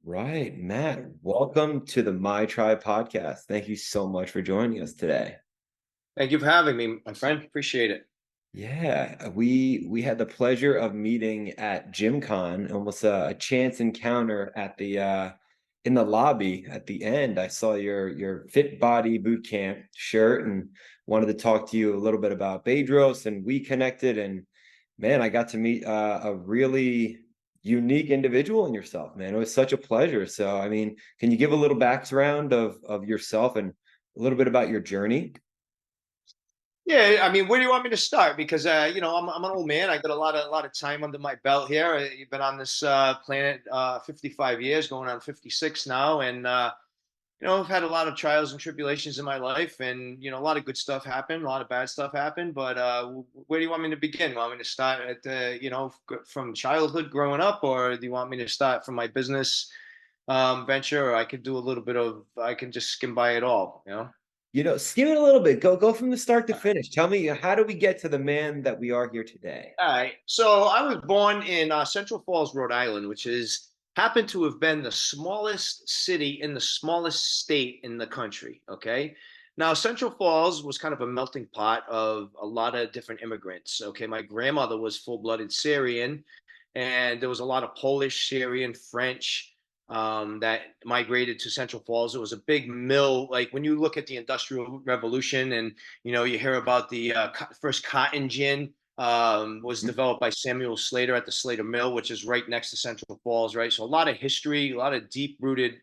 Right, Matt, welcome to the My Tribe podcast. Thank you so much for joining us today. Thank you for having me, my friend. Appreciate it. Yeah, we had the pleasure of meeting at Gym Con, almost a chance encounter at the in the lobby at the end. I saw your Fit Body Bootcamp shirt and wanted to talk to you a little bit about Bedros, and we connected, and man, I got to meet a really unique individual in yourself, man. It was such a pleasure. So, I mean, can you give a little background of yourself and a little bit about your journey? Yeah, I mean, where do you want me to start? Because I'm an old man. I got a lot of time under my belt here. I've been on this planet 55 years, going on 56 now, and I've had a lot of trials and tribulations in my life, and a lot of good stuff happened, a lot of bad stuff happened. But where do you want me to begin? Want me to start at from childhood, growing up, or do you want me to start from my business venture? Or I could do a little bit of, I can just skim by it all. Skim it a little bit. Go from the start to finish. Tell me, how do we get to the man that we are here today? All right. So I was born in Central Falls, Rhode Island, which is happened to have been the smallest city in the smallest state in the country. Okay. Now, Central Falls was kind of a melting pot of a lot of different immigrants. Okay. My grandmother was full blooded Syrian, and there was a lot of Polish, Syrian, French that migrated to Central Falls. It was a big mill. Like when you look at the Industrial Revolution and, you hear about the first cotton gin was developed by Samuel Slater at the Slater Mill, which is right next to Central Falls, right? So a lot of history, a lot of deep-rooted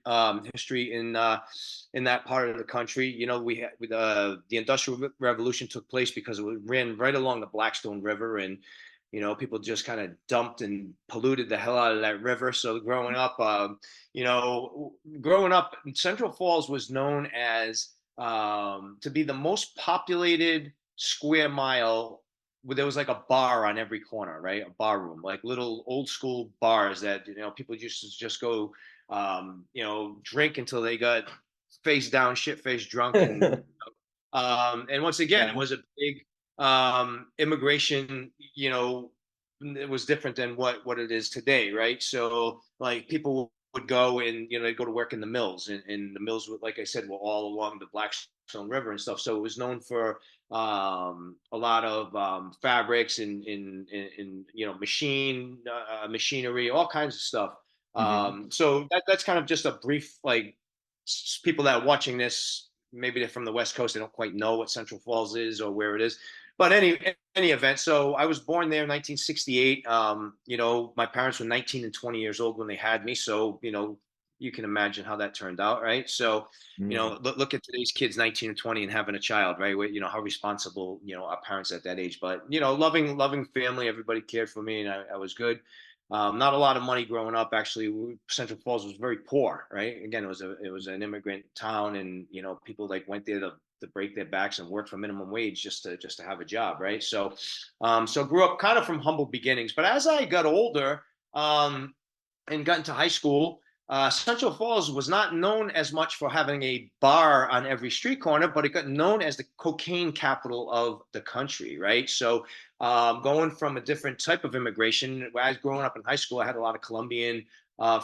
history in that part of the country. We had the Industrial Revolution took place because it ran right along the Blackstone River, and people just kind of dumped and polluted the hell out of that river. So growing up, Central Falls was known as to be the most populated square mile. There was like a bar on every corner, right? A bar room, like little old school bars that people used to just go, drink until they got face down, shit face drunk, and once again, it Yeah. was a big immigration. It was different than what it is today, right? So like people would go and they'd go to work in the mills, and the mills, like I said, were all along the Blackstone River and stuff. So it was known for a lot of fabrics and machinery, all kinds of stuff. Hmm. So that's kind of just a brief, like, people that are watching this, maybe they're from the West Coast, they don't quite know what Central Falls is or where it is. But any event, so I was born there in 1968. My parents were 19 and 20 years old when they had me, so you can imagine how that turned out, right? So Mm. look at today's kids, 19 and 20, and having a child, right? How responsible our parents at that age. But loving family, everybody cared for me, and I was good. Not a lot of money growing up. Actually, Central Falls was very poor, right? Again, it was an immigrant town, and people like went there to break their backs and work for minimum wage just to have a job, right? So grew up kind of from humble beginnings. But as I got older, and got into high school, Central Falls was not known as much for having a bar on every street corner, but it got known as the cocaine capital of the country, right? So, going from a different type of immigration, when I was growing up in high school, I had a lot of Colombian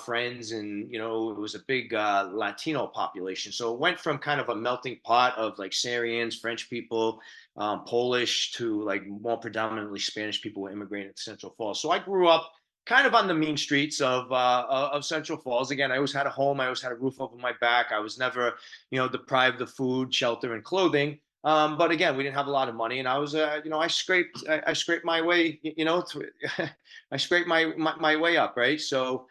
friends, and it was a big Latino population. So it went from kind of a melting pot of like Syrians, French people, Polish, to like more predominantly Spanish people who immigrated to Central Falls. So I grew up kind of on the mean streets of Central Falls. Again, I always had a home. I always had a roof over my back. I was never, deprived of food, shelter, and clothing. But again, we didn't have a lot of money, and I was, I scraped my way, I scraped my way up, right? So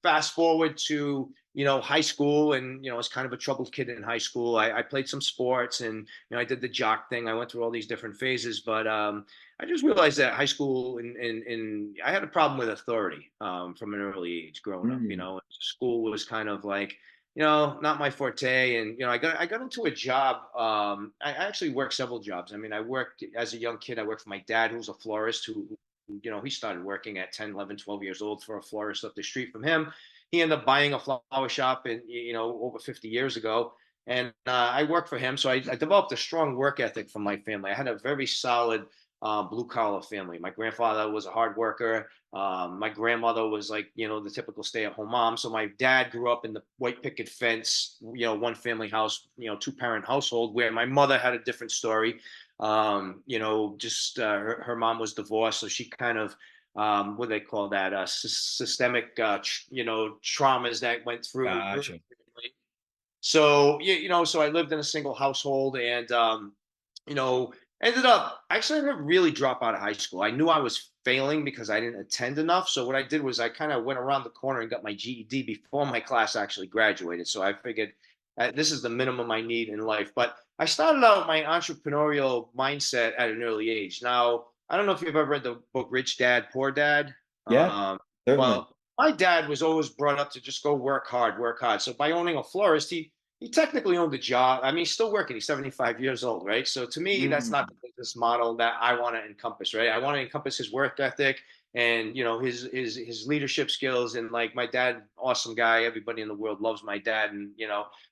fast forward to high school, and I was kind of a troubled kid in high school. I played some sports, and I did the jock thing. I went through all these different phases, but I just realized that high school, and I had a problem with authority from an early age growing up. Mm. School was kind of like, not my forte. And I got into a job. I actually worked several jobs. I mean, I worked as a young kid. I worked for my dad, who was a florist, who he started working at 10, 11, 12 years old for a florist up the street from him. He ended up buying a flower shop over 50 years ago. And I worked for him. So I developed a strong work ethic from my family. I had a very solid blue collar family. My grandfather was a hard worker. My grandmother was like, the typical stay at home mom. So my dad grew up in the white picket fence, one family house, two-parent household, where my mother had a different story. Just her mom was divorced. So she kind of, what do they call that? Systemic, traumas that went through her Gotcha. family. So so I lived in a single household, and you know, ended up actually I didn't really drop out of high school. I knew I was failing because I didn't attend enough. So what I did was I kind of went around the corner and got my GED before my class actually graduated. So I figured this is the minimum I need in life. But I started out my entrepreneurial mindset at an early age. Now, I don't know if you've ever read the book Rich Dad, Poor Dad. Yeah, Um, certainly. well, my dad was always brought up to just go work hard, work hard. So by owning a florist, he technically owned a job. I mean, he's still working. He's 75 years old, right? So to me, that's not Mm. the business model that I want to encompass, right? I want to encompass his work ethic and his leadership skills. And like my dad, awesome guy. Everybody in the world loves my dad, and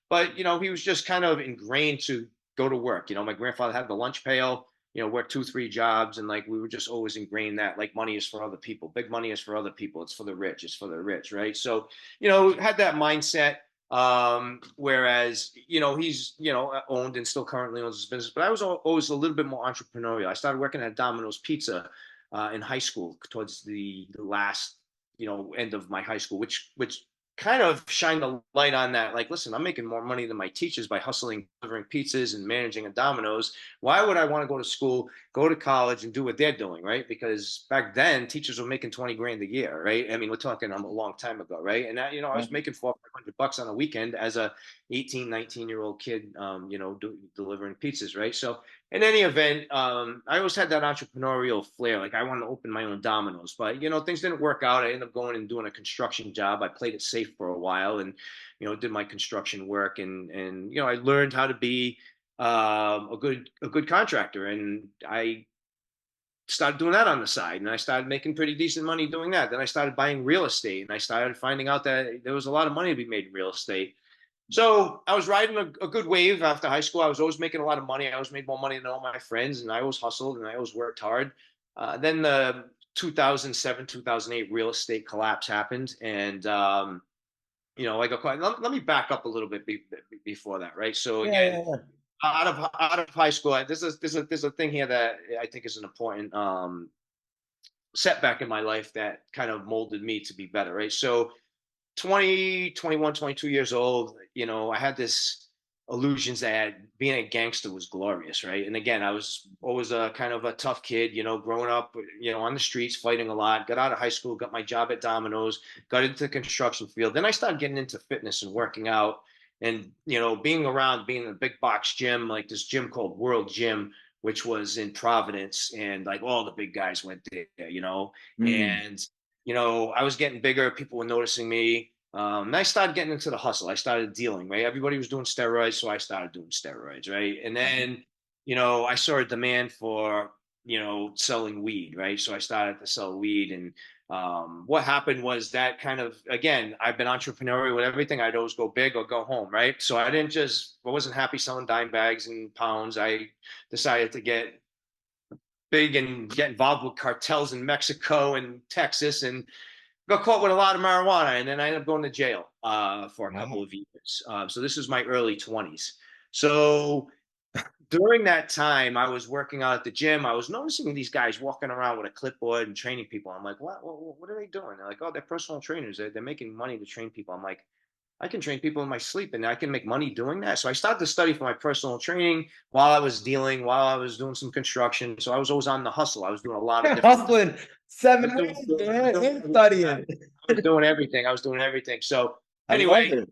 but he was just kind of ingrained to go to work. My grandfather had the lunch pail. Worked 2, 3 jobs, and like we were just always ingrained that like money is for other people. Big money is for other people. It's for the rich. It's for the rich, right? So had that mindset. Whereas he's owned and still currently owns his business, but I was always a little bit more entrepreneurial. I started working at Domino's Pizza in high school towards the last end of my high school, which kind of shined a light on that. Like, listen, I'm making more money than my teachers by hustling, delivering pizzas and managing a Domino's. Why would I want to go to school, go to college, and do what they're doing, right? Because back then, teachers were making 20 grand a year, right? I mean, we're talking a long time ago, right? And that, I was making $400-500 on a weekend as a 18, 19-year-old kid, delivering pizzas, right? So in any event, I always had that entrepreneurial flair. Like I wanted to open my own Domino's, but things didn't work out. I ended up going and doing a construction job. I played it safe for a while, and did my construction work, and I learned how to be a good contractor, and I started doing that on the side, and I started making pretty decent money doing that. Then I started buying real estate, and I started finding out that there was a lot of money to be made in real estate. So I was riding a good wave after high school. I was always making a lot of money. I always made more money than all my friends, and I always hustled and I always worked hard. Then the 2007, 2008 real estate collapse happened, and I got caught. Let me back up a little bit before that, right? So Yeah, again, yeah, yeah. out of high school, there's a thing here that I think is an important setback in my life that kind of molded me to be better, right? So 20, 21, 22 years old, I had this illusions that being a gangster was glorious, right? And again, I was always a kind of a tough kid, growing up, on the streets, fighting a lot. Got out of high school, got my job at Domino's, got into the construction field. Then I started getting into fitness and working out, and being in a big box gym, like this gym called World Gym, which was in Providence, and like all the big guys went there. Mm. And I was getting bigger. People were noticing me. And I started getting into the hustle. I started dealing, right? Everybody was doing steroids, so I started doing steroids, right? And then, I saw a demand for, selling weed, right? So I started to sell weed. And what happened was that kind of, again, I've been entrepreneurial with everything. I'd always go big or go home, right? So I wasn't happy selling dime bags and pounds. I decided to get big and get involved with cartels in Mexico and Texas, and got caught with a lot of marijuana, and then I ended up going to jail for a couple Wow. of years. So this was my early 20s. So during that time, I was working out at the gym. I was noticing these guys walking around with a clipboard and training people. I'm like, what are they doing? They're like, oh, they're personal trainers. They're making money to train people. I'm like, I can train people in my sleep and I can make money doing that. So I started to study for my personal training while I was doing some construction. So I was always on the hustle. I was doing a lot of different. Hustling I was 7 ways, doing, man, and doing studying. I was doing everything. I was doing everything. So I love anyway, it.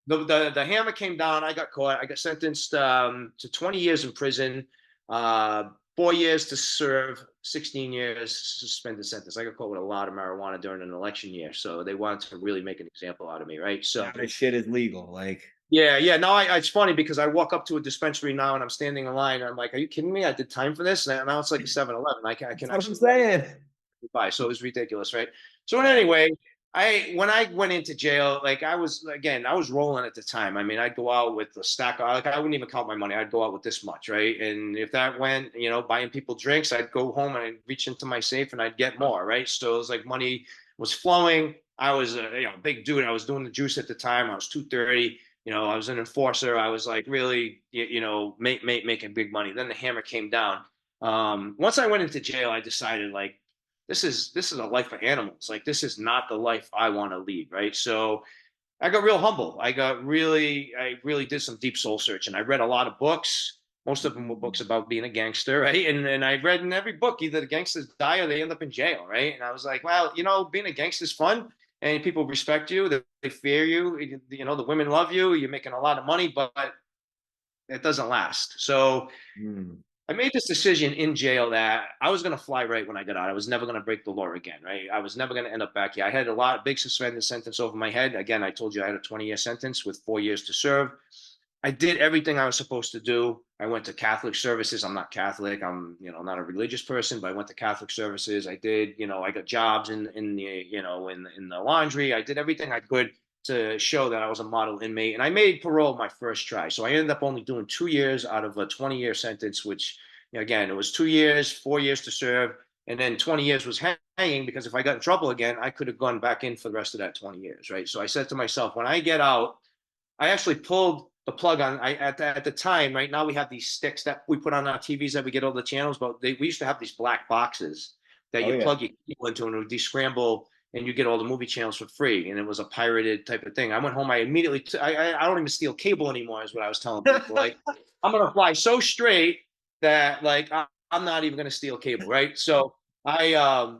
the hammer came down. I got caught. I got sentenced to 20 years in prison, 4 years to serve, 16 years suspended sentence. I got caught with a lot of marijuana during an election year, so they wanted to really make an example out of me, right? Now So this shit is legal. Like, yeah, yeah. No, it's funny because I walk up to a dispensary now and I'm standing in line. And I'm like, "Are you kidding me? I did time for this." And now it's like a 7-Eleven. I can that's what I'm actually saying. by. So it was ridiculous, right? So anyway, when I went into jail, like I was rolling at the time. I mean, I'd go out with a stack of, like I wouldn't even count my money. I'd go out with this much, right? And if that went, buying people drinks, I'd go home and I'd reach into my safe and I'd get more, right? So it was like money was flowing. I was a big dude. I was doing the juice at the time. I was 230. I was an enforcer. I was like really, making big money. Then the hammer came down. Once I went into jail, I decided like this is a life for animals. Like this is not the life I want to lead, right? So I got real humble. I really did some deep soul searching. I read a lot of books. Most of them were books about being a gangster, right? And I read in every book either the gangsters die or they end up in jail, right? And I was like, well, being a gangster is fun, and people respect you, they fear you. The women love you. You're making a lot of money, but it doesn't last. So Mm. I made this decision in jail that I was going to fly right when I got out. I was never going to break the law again, right? I was never going to end up back here. I had big suspended sentence over my head. Again, I told you I had a 20-year sentence with 4 years to serve. I did everything I was supposed to do. I went to Catholic services. I'm not Catholic. I'm, not a religious person, but I went to Catholic services. I did, I got jobs in the, in the laundry. I did everything I could to show that I was a model inmate. And I made parole my first try. So I ended up only doing 2 years out of a 20-year sentence, which, again, it was 2 years, 4 years to serve. And then 20 years was hanging because if I got in trouble again, I could have gone back in for the rest of that 20 years, right? So I said to myself, when I get out, I actually pulled the plug on. At the time, right now we have these sticks that we put on our TVs that we get all the channels, but we used to have these black boxes that Oh you yeah. plug your cable into and it would descramble and you get all the movie channels for free. And it was a pirated type of thing. I went home. I immediately, I don't even steal cable anymore, is what I was telling people. Like, I'm going to fly so straight that like, I'm not even going to steal cable. Right. So I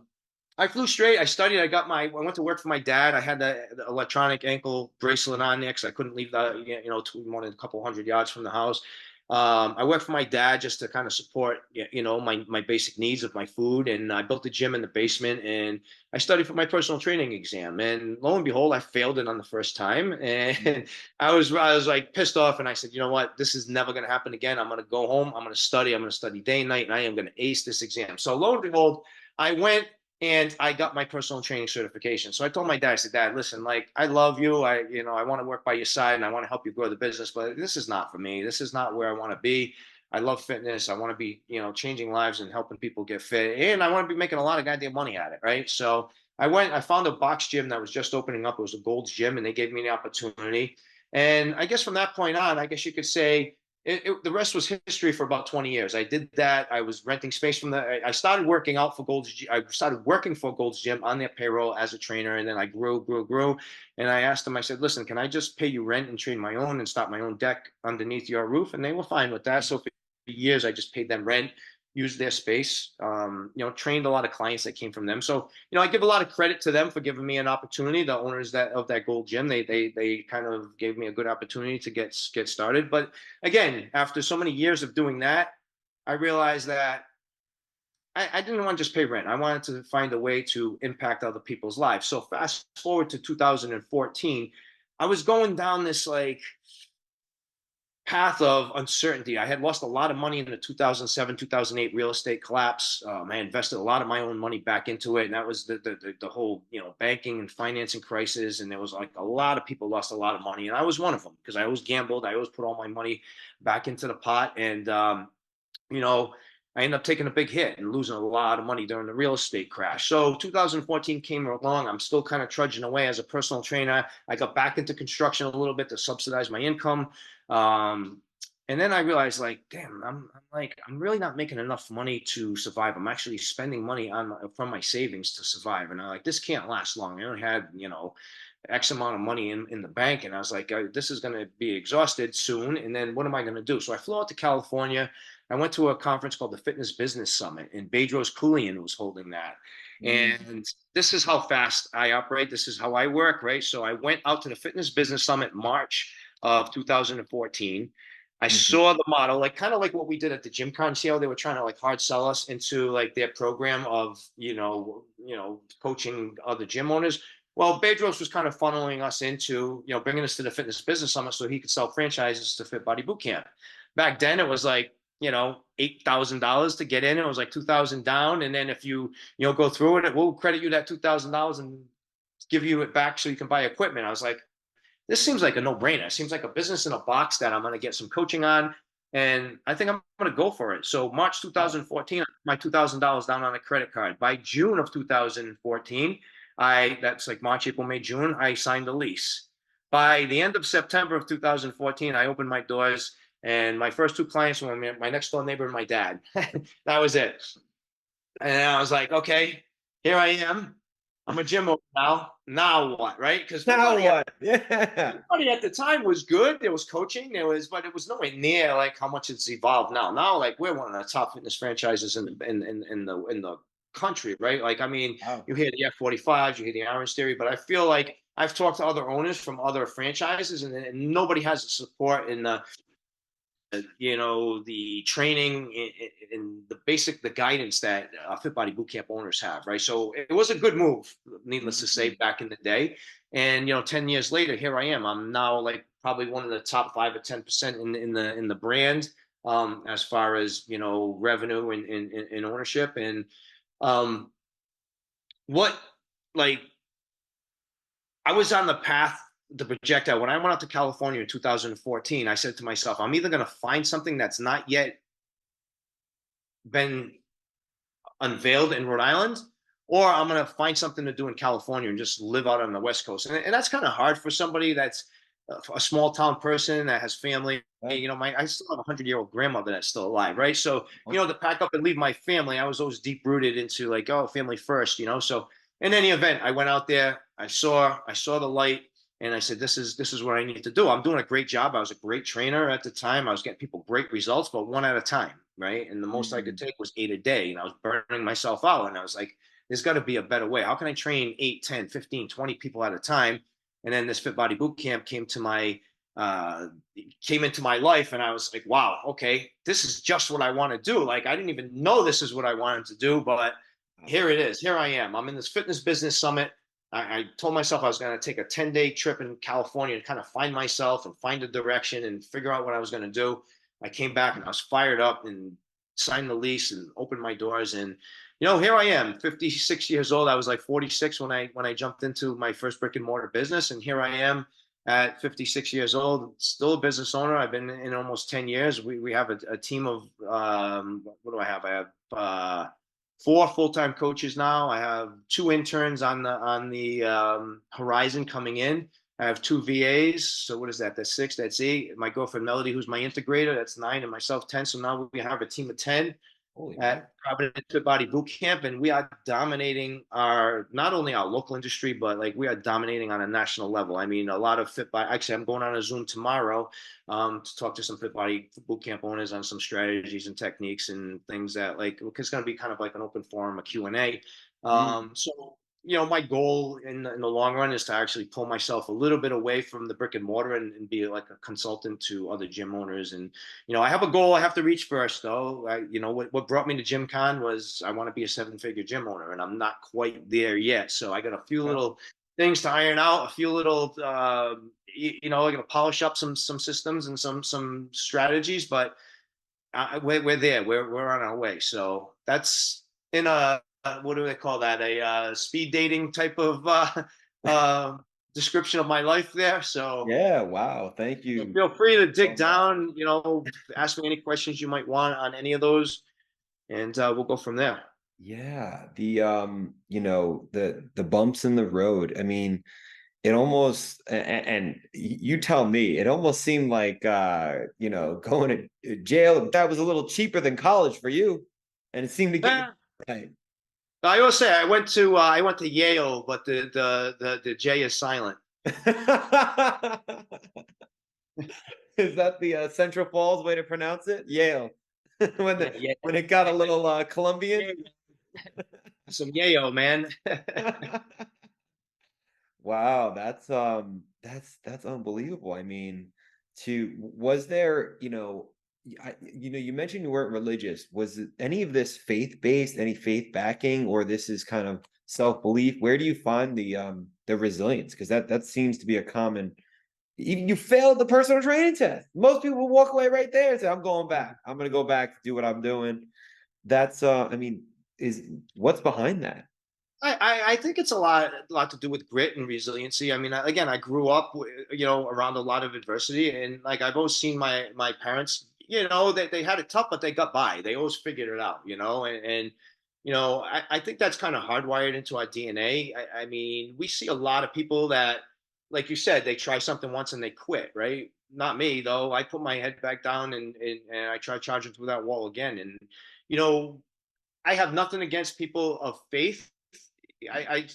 flew straight. I studied. I went to work for my dad. I had the electronic ankle bracelet on there because I couldn't leave more than a couple hundred yards from the house. I worked for my dad just to kind of support, my basic needs of my food. And I built a gym in the basement and I studied for my personal training exam. And lo and behold, I failed it on the first time. And I was like pissed off. And I said, you know what? This is never going to happen again. I'm going to go home. I'm going to study. I'm going to study day and night. And I am going to ace this exam. So lo and behold, I went and I got my personal training certification. So I told my dad, I said, Dad, listen, like I love you. I want to work by your side and I want to help you grow the business, but this is not for me. This is not where I want to be. I love fitness. I want to be, changing lives and helping people get fit. And I want to be making a lot of goddamn money at it. Right. So I found a box gym that was just opening up. It was a Gold's Gym and they gave me the opportunity. And I guess from that point on, I guess you could say the rest was history for about 20 years. I did that. I was renting space I started working out for I started working for Gold's Gym on their payroll as a trainer. And then I grew. And I asked them, I said, listen, can I just pay you rent and train my own and start my own deck underneath your roof? And they were fine with that. So for years, I just paid them rent, used their space, trained a lot of clients that came from them. So, I give a lot of credit to them for giving me an opportunity. The owners of that Gold Gym, they kind of gave me a good opportunity to get started. But again, after so many years of doing that, I realized that I didn't want to just pay rent. I wanted to find a way to impact other people's lives. So fast forward to 2014, I was going down this like path of uncertainty. I had lost a lot of money in the 2007, 2008 real estate collapse. I invested a lot of my own money back into it. And that was the whole, banking and financing crisis. And there was like a lot of people lost a lot of money. And I was one of them because I always gambled. I always put all my money back into the pot. And, I ended up taking a big hit and losing a lot of money during the real estate crash. So 2014 came along. I'm still kind of trudging away as a personal trainer. I got back into construction a little bit to subsidize my income. And then I realized, like, damn, I'm really not making enough money to survive. I'm actually spending money from my savings to survive. And I'm like, this can't last long. I only had, X amount of money in the bank. And I was like, this is going to be exhausted soon. And then what am I going to do? So I flew out to California. I went to a conference called the Fitness Business Summit, and Bedros Keuilian was holding that. And this is how fast I operate. This is how I work, right? So I went out to the Fitness Business Summit March of 2014. I saw the model, like kind of like what we did at the Gym Con. See how they were trying to like hard sell us into like their program of coaching other gym owners. Well, Bedros was kind of funneling us into bringing us to the Fitness Business Summit so he could sell franchises to Fit Body Bootcamp. Back then, it was like $8,000 to get in. It was like 2,000 down. And then if you go through it, we'll credit you that $2,000 and give you it back so you can buy equipment. I was like, this seems like a no-brainer. It seems like a business in a box that I'm going to get some coaching on, and I think I'm going to go for it. So March Wow. 2014, my $2,000 down on a credit card. By June of 2014, that's like March, April, May, June, I signed the lease. By the end of September of 2014, I opened my doors, and my first two clients were my next door neighbor and my dad. That was it. And I was like, okay, here I am. I'm a gym owner now. Now what, right? Because Fit Now Body what? Yeah. Body at the time was good. There was coaching. But it was nowhere near like how much it's evolved now. Now, like we're one of the top fitness franchises in the country, right? Like, I mean, Wow. you hear the F45s, you hear the Orange Theory, but I feel like I've talked to other owners from other franchises, and nobody has the support in the training and the guidance that Fit Body Bootcamp owners have, right? So it was a good move, needless to say, Mhm. back in the day. And 10 years later, here I am. I'm now like probably one of the top 5 or 10% in the brand, as far as revenue and ownership. And um, what like I was on the path to project out. When I went out to California in 2014, I said to myself, I'm either going to find something that's not yet been unveiled in Rhode Island, or I'm going to find something to do in California and just live out on the West Coast. And that's kind of hard for somebody that's a small town person that has family. Yeah. I still have a 100-year-old grandmother that's still alive, right? So, Oh. to pack up and leave my family, I was always deep rooted into like, oh, family first. So in any event, I went out there, I saw the light, and I said, this is what I need to do. I'm doing a great job. I was a great trainer at the time. I was getting people great results, but one at a time, right? And the most I could Mhm. take was 8 a day, and I was burning myself out. And I was like, there's got to be a better way. How can I train 8, 10, 15, 20 people at a time? And then this Fit Body Bootcamp uh, came into my life, and I was like, wow, okay, this is just what I want to do. Like, I didn't even know this is what I wanted to do, but here it is. Here I am. I'm in this fitness business summit. I told myself I was going to take a 10-day trip in California and kind of find myself and find a direction and figure out what I was going to do. I came back and I was fired up and signed the lease and opened my doors. And here I am, 56 years old. I was like 46 when I jumped into my first brick and mortar business, and here I am at 56 years old, still a business owner. I've been in almost 10 years. We have a team of what do I have? I have 4 full-time coaches now. I have 2 interns on the horizon coming in. I have 2 VAs. So what is that? That's 6. That's 8. My girlfriend Melody, who's my integrator, that's 9, and myself 10. So now we have a team of 10 Holy at moly. Providence Fit Body Bootcamp, and we are dominating not only our local industry, but like we are dominating on a national level. I mean, a lot of fit body. Actually, I'm going on a Zoom tomorrow to talk to some Fit Body Bootcamp owners on some strategies and techniques and things that like it's going to be kind of like an open forum, a Q&A. Mm. So my goal in the long run is to actually pull myself a little bit away from the brick and mortar and be like a consultant to other gym owners. And I have a goal I have to reach first, though. What brought me to Gym Con was I want to be a 7-figure gym owner, and I'm not quite there yet. So I got a few Okay. little things to iron out, a few little, I got to polish up some systems and some strategies, but we're there. We're on our way. So that's in a what do they call that? A speed dating type of uh, description of my life there. So Yeah. Wow. Thank so you feel free to so dig much. down, ask me any questions you might want on any of those, and we'll go from there. Yeah. The bumps in the road. I mean, it almost and you tell me, it almost seemed like going to jail, that was a little cheaper than college for you. And it seemed to get you Eh, right. I always say I went to Yale, but the J is silent. Is that the Central Falls way to pronounce it? Yale. when Yeah, the yeah, when it got a little yeah, Colombian. some yayo, man. Wow, that's unbelievable. I mean, was there, you mentioned you weren't religious. Was any of this faith-based, any faith backing, or this is kind of self-belief? Where do you find the resilience? Because that seems to be a common Even you failed the personal training test. Most people will walk away right there and say, I'm going back. I'm gonna go back, do what I'm doing. That's I mean, is what's behind that? I think it's a lot to do with grit and resiliency. I mean, again, I grew up, around a lot of adversity, and like I've always seen my parents, they had it tough, but they got by. They always figured it out, and I think that's kind of hardwired into our DNA. I mean, we see a lot of people that, like you said, they try something once and they quit, right? Not me though. I put my head back down and I try charging through that wall again. And you know, I have nothing against people of faith. I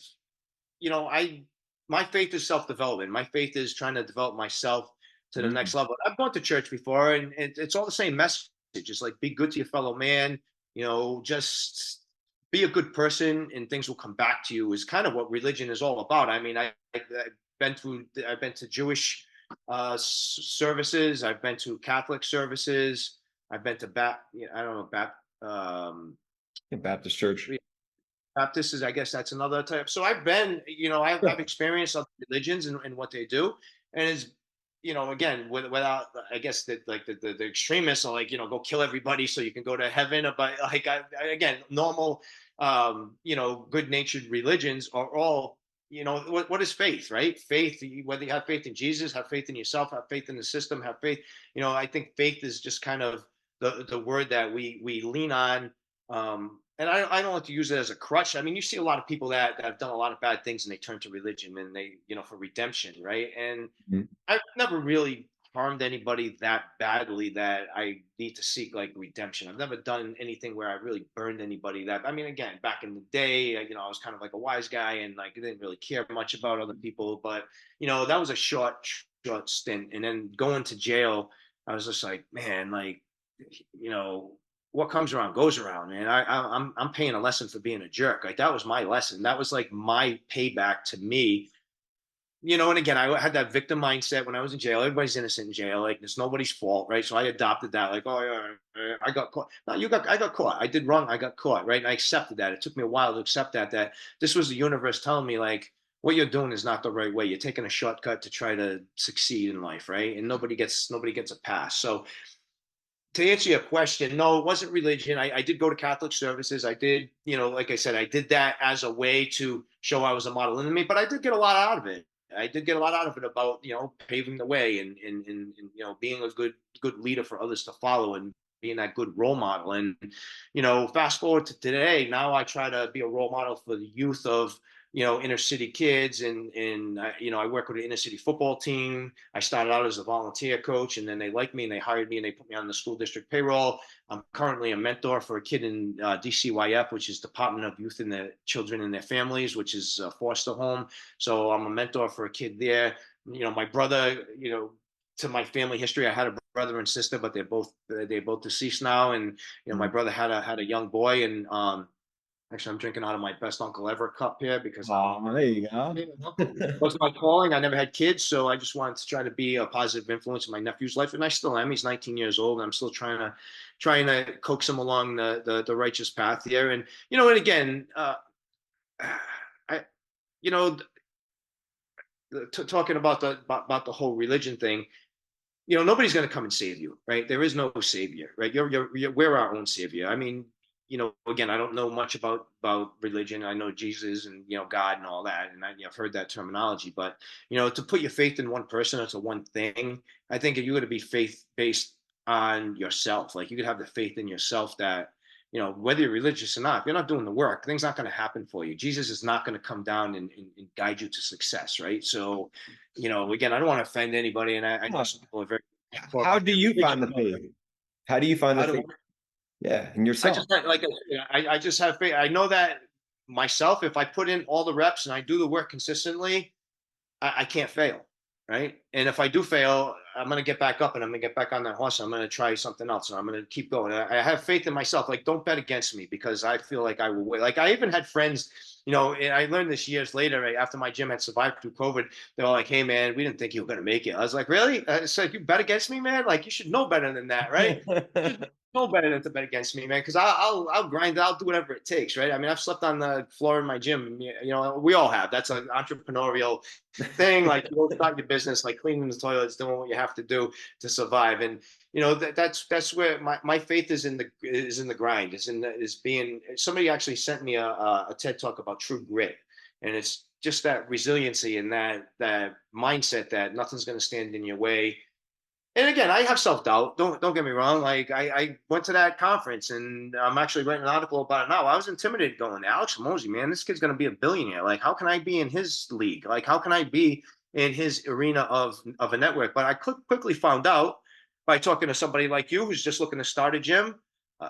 I my faith is self development. My faith is trying to develop myself to the Mm. next level. I've gone to church before, and it's all the same message. It's like be good to your fellow man. Just be a good person, and things will come back to you. Is kind of what religion is all about. I mean, I've been to Jewish services. I've been to Catholic services. I've been to I don't know, Baptist church. Baptist is, I guess that's another type. So I've been, I've experienced other religions and what they do, and it's, again, without, I guess that like the extremists are like, go kill everybody so you can go to heaven. But like, again, normal, good natured religions are all, what is faith, right? Faith, whether you have faith in Jesus, have faith in yourself, have faith in the system, have faith. I think faith is just kind of the word that we lean on, and I don't like to use it as a crutch. I mean, you see a lot of people that have done a lot of bad things and they turn to religion and they, for redemption, right? And Mhm. I've never really harmed anybody that badly that I need to seek like redemption. I've never done anything where I really burned anybody that, I mean, again, back in the day, I was kind of like a wise guy and like I didn't really care much about other people, but that was a short stint. And then going to jail, I was just like, man, like, you know, what comes around goes around, man. I'm paying a lesson for being a jerk. Like that was my lesson. That was like my payback to me. And again, I had that victim mindset when I was in jail. Everybody's innocent in jail. Like it's nobody's fault, right? So I adopted that. Like, oh yeah, I got caught. No, I got caught. I did wrong. I got caught, right? And I accepted that. It took me a while to accept that this was the universe telling me like what you're doing is not the right way. You're taking a shortcut to try to succeed in life, right? And nobody gets a pass. So to answer your question, no, it wasn't religion. I did go to Catholic services. I did, like I said, I did that as a way to show I was a model enemy, but I did get a lot out of it. I did get a lot out of it about, paving the way and being a good leader for others to follow and being that good role model. And, fast forward to today, now I try to be a role model for the youth of, inner city kids. And I work with an inner city football team. I started out as a volunteer coach, and then they liked me and they hired me and they put me on the school district payroll. I'm currently a mentor for a kid in DCYF, which is Department of Youth and their Children and Their Families, which is a foster home. So I'm a mentor for a kid there. My brother, to my family history, I had a brother and sister, but they're both deceased now. And my Mhm. brother had a young boy, and actually, I'm drinking out of my best uncle ever cup here because Oh, there you go. it was my calling. I never had kids, so I just wanted to try to be a positive influence in my nephew's life, and I still am. He's 19 years old, and I'm still trying to coax him along the righteous path here. And again, I you know talking about the whole religion thing. Nobody's going to come and save you, right? There is no savior, right? We're our own savior. I mean, again, I don't know much about religion. I know Jesus and God and all that, and I've heard that terminology. But to put your faith in one person or to one thing, I think you got to be faith based on yourself. Like you could have the faith in yourself that whether you're religious or not, if you're not doing the work, things not going to happen for you. Jesus is not going to come down and guide you to success, right? So again, I don't want to offend anybody, and I know Huh. some people are very hardcore How about do their you find religion, the but faith? How do you find the how do faith? Yeah, in I yourself. just like I just have faith. I know that myself, if I put in all the reps and I do the work consistently, I can't fail, right? And if I do fail, I'm going to get back up and I'm going to get back on that horse. I'm going to try something else and I'm going to keep going. I have faith in myself. Like, don't bet against me because I feel like I will win. Like, I even had friends, and I learned this years later, right, after my gym had survived through COVID. They were like, hey, man, we didn't think you were going to make it. I was like, really? It's like, you bet against me, man? Like, you should know better than that, right? no better than to bet against me, man. Because I'll grind it. I'll do whatever it takes, right? I mean, I've slept on the floor in my gym. You know, we all have. That's an entrepreneurial thing. Like, you go start your business, like cleaning the toilets, doing what you have to do to survive. And you know, that's where my faith is in the grind. Is being. Somebody actually sent me a TED talk about true grit, and it's just that resiliency and that mindset that nothing's going to stand in your way. And again, I have self doubt. Don't get me wrong. Like, I went to that conference, and I'm actually writing an article about it now. I was intimidated going, Alex Mosey, man, this kid's going to be a billionaire. Like, how can I be in his league? Like, how can I be in his arena of a network? But I quickly found out by talking to somebody like you who's just looking to start a gym,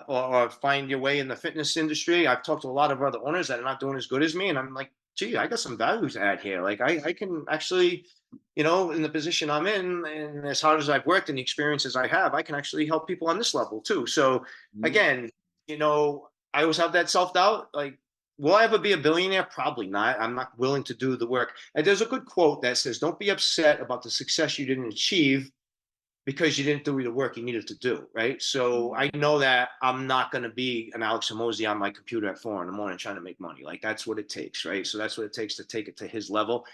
or find your way in the fitness industry. I've talked to a lot of other owners that are not doing as good as me, and I'm like, gee, I got some value to add here. Like, I can actually, you know, in the position I'm in, and as hard as I've worked and the experiences I have, I can actually help people on this level too. So Mm. again, you know, I always have that self doubt. Like, will I ever be a billionaire? Probably not. I'm not willing to do the work. And there's a good quote that says, "Don't be upset about the success you didn't achieve, because you didn't do the work you needed to do." Right. So I know that I'm not going to be an Alex Hormozy on my computer at 4 in the morning trying to make money. Like, that's what it takes. Right. So that's what it takes to take it to his level.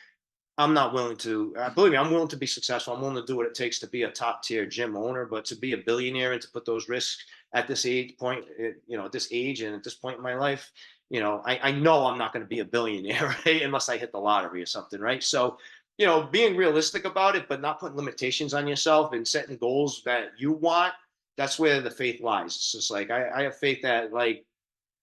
I'm not willing to, believe me, I'm willing to be successful. I'm willing to do what it takes to be a top tier gym owner, but to be a billionaire and to put those risks at this age point, you know, at this age and at this point in my life, you know, I know I'm not going to be a billionaire, right? Unless I hit the lottery or something, right? So, you know, being realistic about it, but not putting limitations on yourself and setting goals that you want, that's where the faith lies. It's just like, I have faith that, like,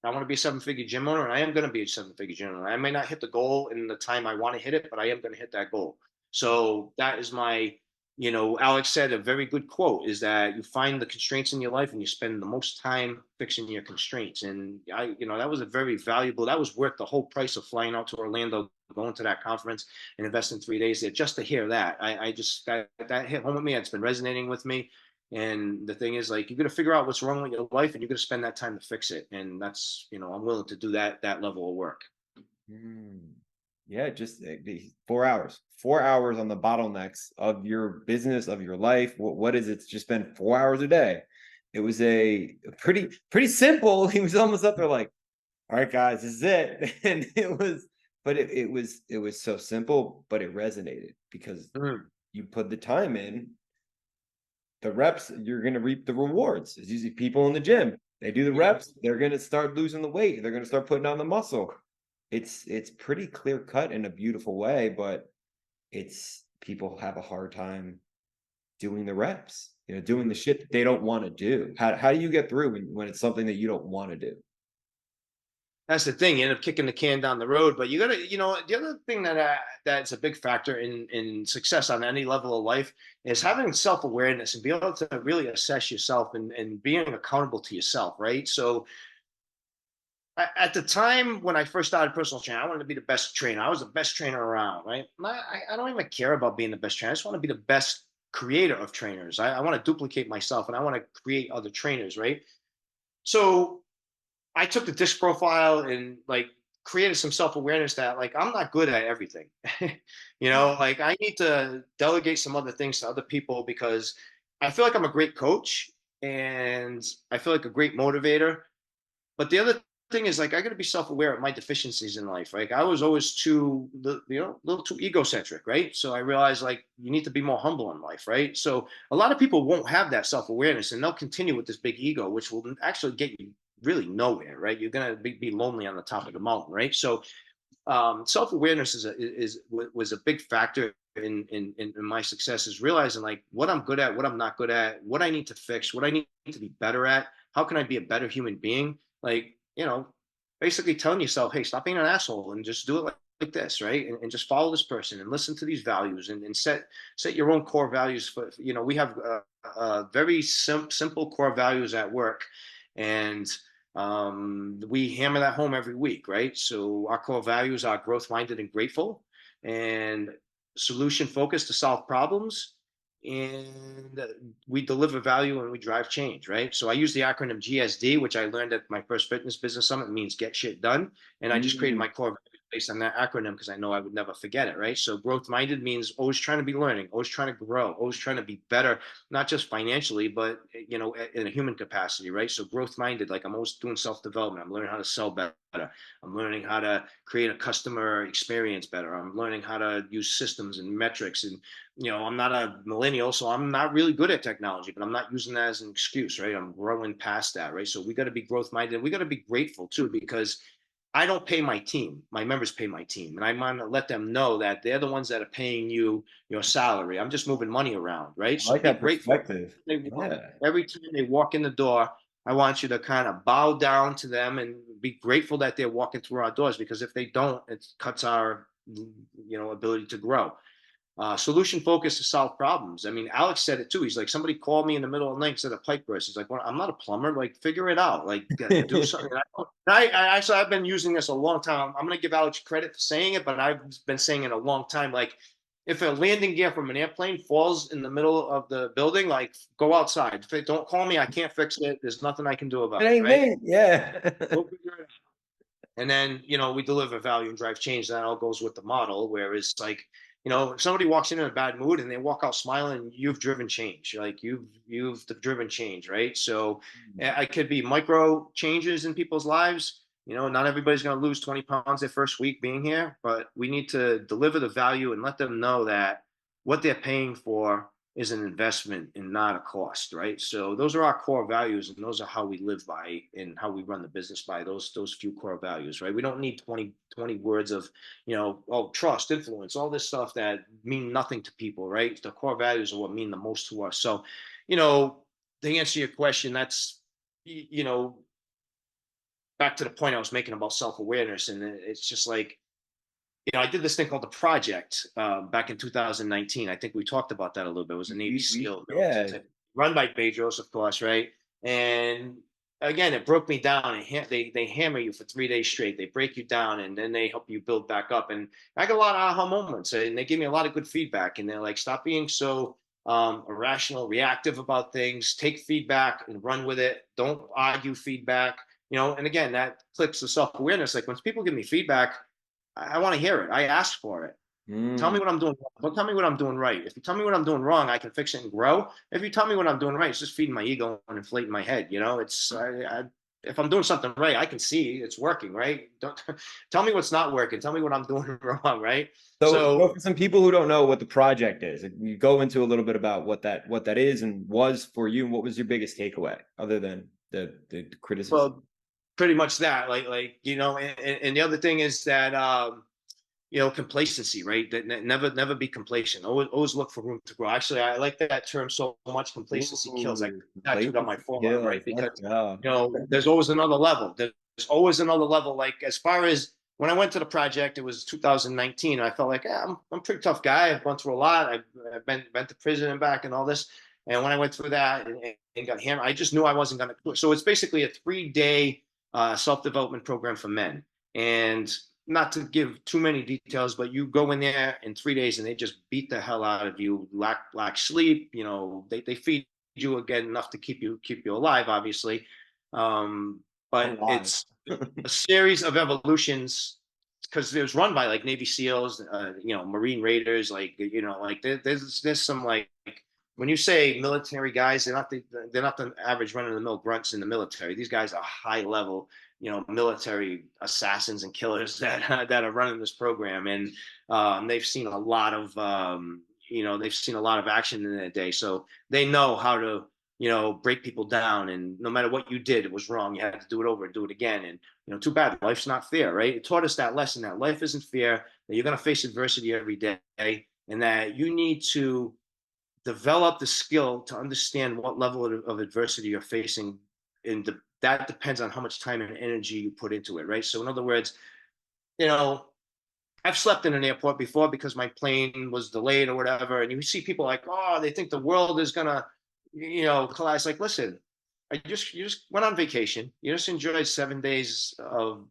I want to be a 7 figure gym owner, and I am going to be a 7 figure gym owner. I may not hit the goal in the time I want to hit it, but I am going to hit that goal. So that is my, you know, Alex said a very good quote, is that you find the constraints in your life and you spend the most time fixing your constraints. And I, you know, that was a very valuable, that was worth the whole price of flying out to Orlando, going to that conference and investing 3 days there just to hear that. I just, that hit home with me. It's been resonating with me. And the thing is, like, you're gonna figure out what's wrong with your life, and you're gonna spend that time to fix it. And that's, you know, I'm willing to do that level of work. Mm. Yeah, just 4 hours, 4 hours on the bottlenecks of your business, of your life. What is it? It's just been 4 hours a day. It was a pretty simple. He was almost up there like, all right, guys, this is it. And it was, but it was so simple, but it resonated because Mm. you put the time in, the reps, you're going to reap the rewards. It's usually people in the gym. They do the reps, they're going to start losing the weight. They're going to start putting on the muscle. It's pretty clear cut in a beautiful way, but it's people have a hard time doing the reps, doing the shit that they don't want to do. How do you get through when it's something that you don't want to do? That's the thing. You end up kicking the can down the road. But you gotta, you know, the other thing that's a big factor in success on any level of life is having self awareness and be able to really assess yourself and being accountable to yourself, right? So at the time when I first started personal training, I wanted to be the best trainer. I was the best trainer around, right? I don't even care about being the best trainer. I just want to be the best creator of trainers. I want to duplicate myself, and I want to create other trainers, right? So I took the disc profile and, like, created some self awareness that, like, I'm not good at everything. You know, like, I need to delegate some other things to other people because I feel like I'm a great coach and I feel like a great motivator. But the other thing is, like, I got to be self-aware of my deficiencies in life. Like, I was always too, you know, a little too egocentric, right? So I realized, like, you need to be more humble in life, right? So a lot of people won't have that self-awareness, and they'll continue with this big ego, which will actually get you really nowhere, right? You're gonna be lonely on the top of the mountain, right? So self-awareness was a big factor in my success, is realizing, like, what I'm good at, what I'm not good at, what I need to fix, what I need to be better at, how can I be a better human being, like, you know, basically telling yourself, hey, stop being an asshole and just do it like this, right? And just follow this person and listen to these values, and set your own core values. For, you know, we have very simple core values at work, and we hammer that home every week, right? So our core values are growth minded and grateful, and solution focused to solve problems, and we deliver value and we drive change, right? So I use the acronym GSD, which I learned at my first fitness business summit. It means get shit done, and I just created Mm. my core values based on that acronym because I know I would never forget it, right? So growth minded means always trying to be learning, always trying to grow, always trying to be better, not just financially, but in a human capacity, right? So growth minded, like I'm always doing self development. I'm learning how to sell better. I'm learning how to create a customer experience better. I'm learning how to use systems and metrics. And I'm not a millennial, so I'm not really good at technology, but I'm not using that as an excuse, right? I'm growing past that, right? So we got to be growth minded. We got to be grateful too, because I don't pay my team. My members pay my team. And I want to let them know that they're the ones that are paying you your salary. I'm just moving money around, right? I So like be that grateful. perspective. Yeah. Every time they walk in the door, I want you to kind of bow down to them and be grateful that they're walking through our doors, because if they don't, it cuts our ability to grow. Solution focused to solve problems. I mean, Alex said it too. He's like, somebody called me in the middle of the night and said a pipe burst. He's like, well, I'm not a plumber. Like, figure it out. Like, do something. I've been using this a long time. I'm going to give Alex credit for saying it, but I've been saying it a long time. Like, if a landing gear from an airplane falls in the middle of the building, like, go outside. Don't call me. I can't fix it. There's nothing I can do It about it. ain't Right? me. Yeah. Go figure it out. And then, we deliver value and drive change. That all goes with the model, where it's like, if somebody walks in a bad mood and they walk out smiling, you've driven change. Like you've driven change, right? So I could be micro changes in people's lives. Not everybody's going to lose 20 pounds their first week being here, but we need to deliver the value and let them know that what they're paying for is an investment and not a cost, right? So those are our core values, and those are how we live by and how we run the business by those few core values, right? We don't need 20 words of, trust, influence, all this stuff that mean nothing to people, right? The core values are what mean the most to us. So, to answer your question, that's, back to the point I was making about self-awareness. And it's just like, I did this thing called the Project back in 2019. I think we talked about that a little bit. It was a Navy SEAL Yeah. run by Bedros, of course, right? And again, it broke me down. And they hammer you for 3 days straight. They break you down, and then they help you build back up. And I got a lot of aha moments, and they give me a lot of good feedback. And they're like, stop being so irrational, reactive about things. Take feedback and run with it. Don't argue feedback. And again, that clicks the self awareness. Like when people give me feedback, I want to hear it. I asked for it. Tell me Mm. what I'm doing wrong. Don't tell me what I'm doing right. If you tell me what I'm doing wrong, I can fix it and grow. If you tell me what I'm doing right, it's just feeding my ego and inflating my head. If I'm doing something right, I can see it's working, right? Don't tell me what's not working. Tell me what I'm doing wrong, right? So So, for some people who don't know what the project is, you go into a little bit about what that is and was for you, and what was your biggest takeaway other than the criticism? well, pretty much that. And the other thing is that complacency, right? That never be complacent. Always look for room to grow. Actually, I like that term so much. Complacency kills. I Ooh, tattooed on my complacency forearm, kills. right? Let's Because go. there's always another level. There's always another level. Like as far as when I went to the project, it was 2019. I felt like I'm a pretty tough guy. I've gone through a lot. I've been to prison and back and all this. And when I went through that and got hammered, I just knew I wasn't going to do it. So it's basically a 3-day self-development program for men. And not to give too many details, but you go in there in 3 days and they just beat the hell out of you, lack sleep. They feed you again enough to keep you alive, obviously. But Alive. it's a series of evolutions because it was run by like Navy SEALs, Marine Raiders, like there's some like when you say military guys, they're not the average run of the mill grunts in the military. These guys are high level, military assassins and killers that are running this program, and they've seen a lot of action in their day, so they know how to break people down. And no matter what you did, it was wrong. You had to do it over and do it again. And too bad. Life's not fair, right? It taught us that lesson that life isn't fair. That you're going to face adversity every day, and that you need to develop the skill to understand what level of adversity you're facing, and that depends on how much time and energy you put into it, right? So in other words, you know I've slept in an airport before because my plane was delayed or whatever, and you see people like, oh, they think the world is gonna collapse. Like, listen, you just went on vacation, you just enjoyed 7 days of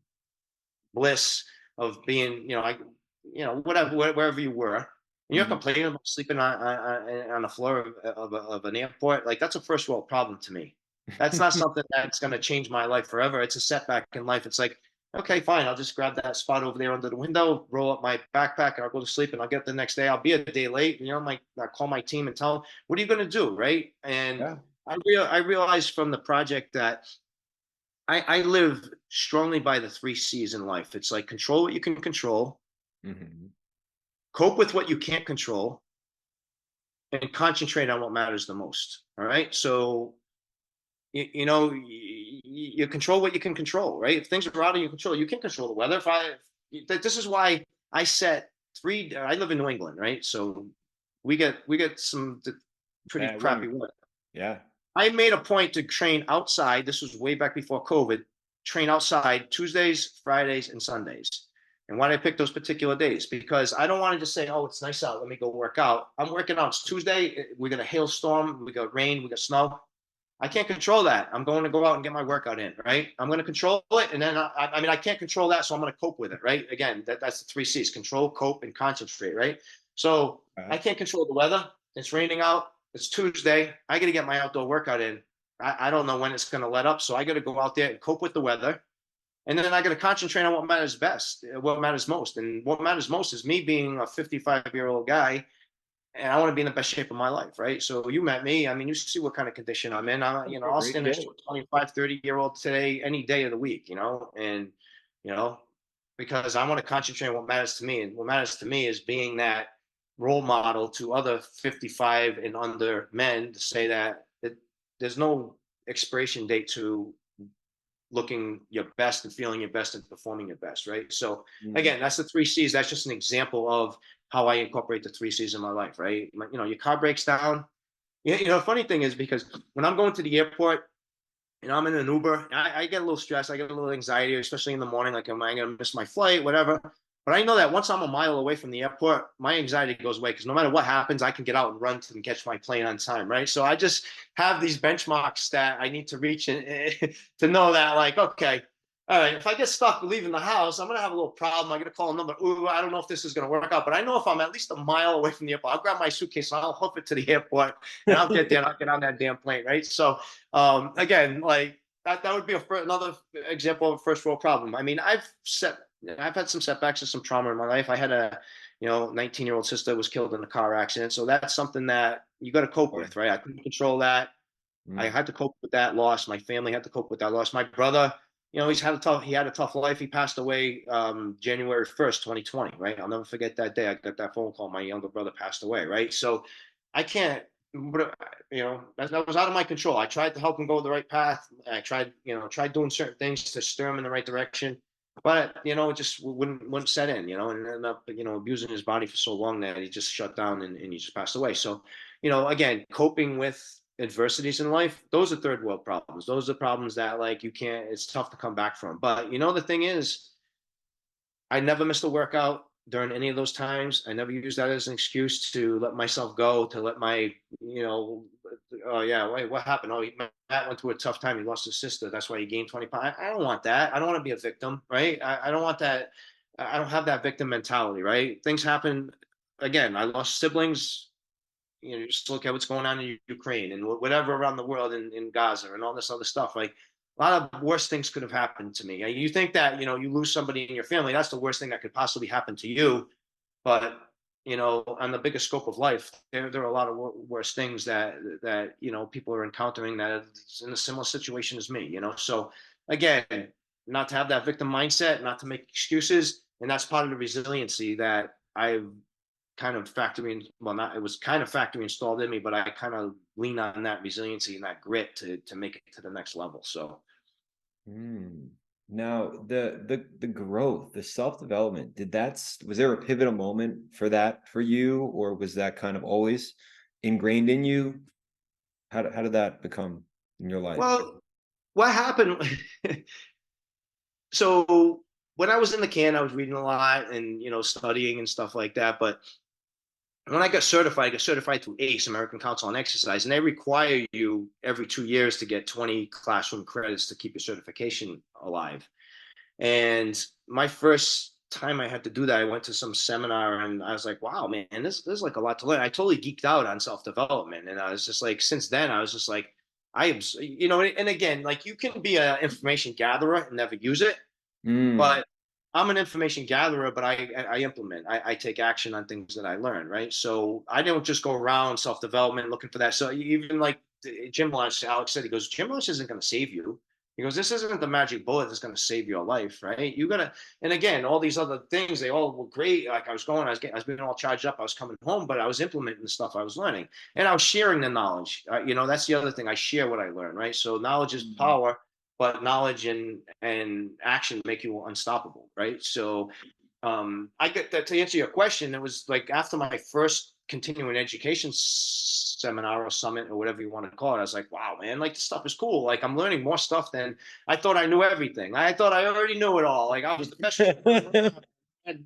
bliss of being, whatever, wherever you were. And you're Mhm. complaining about sleeping on the floor of an airport. Like, that's a first world problem to me. That's not something that's going to change my life forever. It's a setback in life. It's like, Okay, fine. I'll just grab that spot over there under the window, roll up my backpack, and I'll go to sleep. And I'll get the next day. I'll be a day late. I call my team and tell them, "What are you going to do?" Right? And Yeah. I realized from the project that I live strongly by the three C's in life. It's like control what you can control, Hmm. cope with what you can't control, and concentrate on what matters the most. All right. So you control what you can control, right? If things are out of your control, you can't control the weather. This is why I set three. I live in New England, right? So we get some pretty Bad crappy weather. weather. Yeah. I made a point to train outside. This was way back before COVID. Train outside Tuesdays, Fridays, and Sundays. And why did I pick those particular days? Because I don't want to just say, "Oh, it's nice out. Let me go work out." I'm working out. It's Tuesday. We got a hailstorm. We got rain. We got snow. I can't control that. I'm going to go out and get my workout in, right? I'm going to control it, and then I mean I can't control that, so I'm going to cope with it, right? Again, that's the three C's: control, cope, and concentrate, right? So I can't control the weather. It's raining out. It's Tuesday. I got to get my outdoor workout in. I don't know when it's going to let up, so I got to go out there and cope with the weather, and then I got to concentrate on what matters best, what matters most, and what matters most is me being a 55-year-old guy and I want to be in the best shape of my life, right? So you met me. I mean, you see what kind of condition I'm in. In I'll great stand next to shape. a 25, 30-year-old today, any day of the week, and, you know, because I want to concentrate on what matters to me. And what matters to me is being that role model to other 55 and under men to say that there's no expiration date to looking your best and feeling your best and performing your best, right? So Mhm. again, that's the three C's. That's just an example of how I incorporate the three C's in my life, right? Your car breaks down. Funny thing is because when I'm going to the airport and I'm in an Uber, I get a little stressed. I get a little anxiety, especially in the morning. Like, am I going to miss my flight, whatever? But I know that once I'm a mile away from the airport, my anxiety goes away because no matter what happens, I can get out and run to and catch my plane on time, right? So I just have these benchmarks that I need to reach to know that, like, okay, all right, if I get stuck leaving the house, I'm going to have a little problem. I'm going to call a number. Ooh, I don't know if this is going to work out, but I know if I'm at least a mile away from the airport, I'll grab my suitcase and I'll hoof it to the airport and I'll get there and I'll get on that damn plane, right? So again, like that would be another example of a first world problem. I mean, I've had some setbacks and some trauma in my life. I had a 19-year-old sister was killed in a car accident, so that's something that you got to cope Boy. with, right? I couldn't control that. I Mm. had to cope with that loss. My family had to cope with that loss. My brother, he had a tough life. He passed away January 1st, 2020. Right, I'll never forget that day. I got that phone call. My younger brother passed away. Right, so I can't. But that was out of my control. I tried to help him go the right path. I tried doing certain things to steer him in the right direction, but it just wouldn't set in. And ended up abusing his body for so long that he just shut down and he just passed away. So again, coping with adversities in life, those are third world problems. Those are problems that like you can't, it's tough to come back from. But the thing is, I never missed a workout during any of those times. I never used that as an excuse to let myself go, to let oh yeah, wait, what happened? Oh, Matt went through a tough time. He lost his sister. That's why he gained 20 pounds. I don't want that. I don't want to be a victim, right? I don't want that. I don't have that victim mentality, right? Things happen. Again, I lost siblings. Just look at what's going on in Ukraine and whatever around the world in Gaza and all this other stuff. Like a lot of worse things could have happened to me. You think that you lose somebody in your family, that's the worst thing that could possibly happen to you. But on the bigger scope of life, there are a lot of worse things that people are encountering that is in a similar situation as me. So again, not to have that victim mindset, not to make excuses, and that's part of the resiliency that I've kind of factory well not it was kind of factory installed in me, but I kind of lean on that resiliency and that grit to make it to the next level. So Mm. Now, the growth, the self-development, was there a pivotal moment for that for you, or was that kind of always ingrained in you? How did that become in your life? well, what happened so when I was in the can, I was reading a lot and studying and stuff like that. But when I got certified through ACE, American Council on Exercise, and they require you every 2 years to get 20 classroom credits to keep your certification alive. And my first time I had to do that, I went to some seminar and I was like, wow, man, this is like a lot to learn. I totally geeked out on self development. And I was just like, since then, I was just like, and again, like you can be an information gatherer and never use it. Mm. But I'm an information gatherer, but I implement. I take action on things that I learn, right? So I don't just go around self development looking for that. So even like Jim Lunch, Alex said, he goes, Jim Lunch isn't going to save you. He goes, this isn't the magic bullet that's going to save your life, right? You gotta, and again, all these other things, they all were great. Like I was being all charged up. I was coming home, but I was implementing the stuff I was learning, and I was sharing the knowledge. That's the other thing. I share what I learn, right? So knowledge is Mm. power, but knowledge and action make you unstoppable, right? So I get that. To answer your question, it was like after my first continuing education seminar or summit or whatever you want to call it, I was like, wow, man, like this stuff is cool. Like I'm learning more stuff than I thought. I knew everything. I thought I already knew it all. Like I was the best had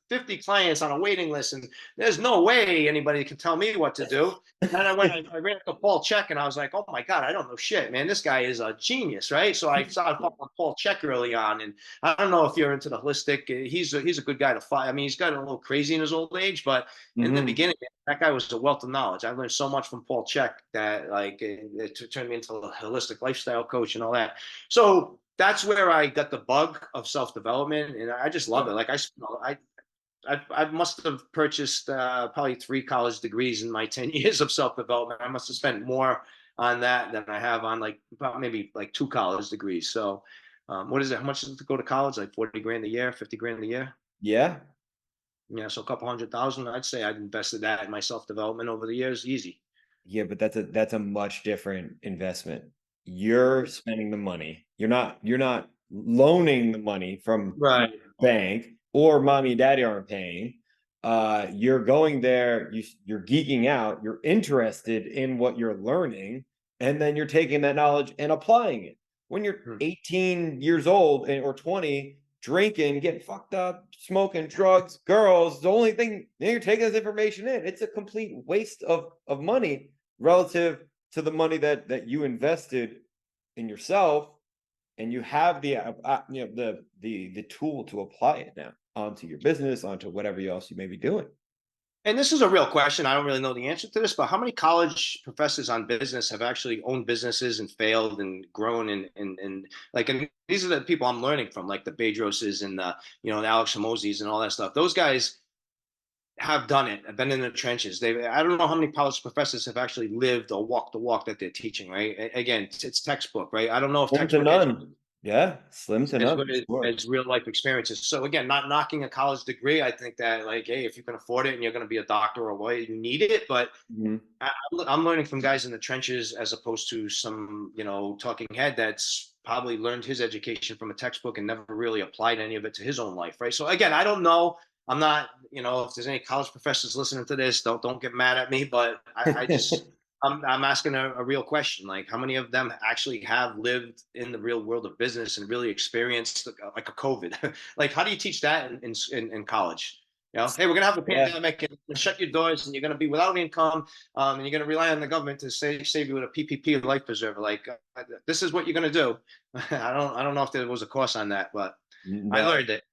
50 clients on a waiting list, and there's no way anybody can tell me what to do. And then I ran to Paul Check, and I was like, oh my God, I don't know shit, man. This guy is a genius, right? So I started following Paul Check early on. And I don't know if you're into the holistic. He's a good guy to follow. I mean, he's got a little crazy in his old age, but in the Mhm. beginning, that guy was a wealth of knowledge. I learned so much from Paul Check that like it turned me into a holistic lifestyle coach and all that. So that's where I got the bug of self development, and I just love it. Like I must have purchased probably 3 college degrees in my 10 years of self development. I must have spent more on that than I have on like about maybe like 2 college degrees. So, what is it? How much is it to go to college? Like 40 grand a year, 50 grand a year? Yeah. Yeah, so a couple 100,000. I'd say I've invested that in my self development over the years. Easy. Yeah, but that's a much different investment. You're spending the money. You're not loaning the money from Right. bank or mommy and daddy aren't paying. You're going there, you're geeking out, you're interested in what you're learning, and then you're taking that knowledge and applying it. When you're Hmm. 18 years old or 20, drinking, getting fucked up, smoking drugs, girls, the only thing you're taking this information in. It's a complete waste of money relative to the money that you invested in yourself, and you have the tool to apply it now onto your business, onto whatever else you may be doing. And this is a real question. I don't really know the answer to this, but how many college professors on business have actually owned businesses and failed and grown and like, and these are the people I'm learning from, like the Bedroses and the Alex Hormozis and all that stuff. Those guys have done it. Have been in the trenches. I don't know how many college professors have actually lived or walked the walk that they're teaching, right? Again, it's textbook, right? I don't know if Slim to textbook education none. Yeah, slim to as none good for sure. as real life experiences. So again, not knocking a college degree. I think that like, hey, if you can afford it and you're going to be a doctor or a lawyer, you need it. But Mhm. I'm learning from guys in the trenches as opposed to some talking head that's probably learned his education from a textbook and never really applied any of it to his own life, right? So again, I don't know. I'm not, if there's any college professors listening to this, don't get mad at me. But I just I'm asking a real question. Like, how many of them actually have lived in the real world of business and really experienced like a COVID? Like, how do you teach that in college? Hey, we're gonna have a Yeah. pandemic and shut your doors, and you're gonna be without income, and you're gonna rely on the government to save you with a PPP life preserver. Like, this is what you're gonna do. I don't know if there was a course on that, but I No. learned it.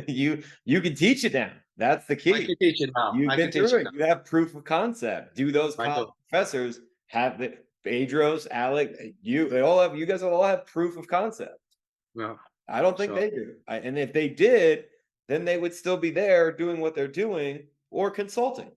You can teach it now. That's the I key. can teach it now. You've I been can teach through it it. now. You have proof of concept. Do those I college do. professors have the Bedros, Alec, they all have, you guys all have proof of concept. Yeah. I don't think So. they do. And if they did, then they would still be there doing what they're doing or consulting.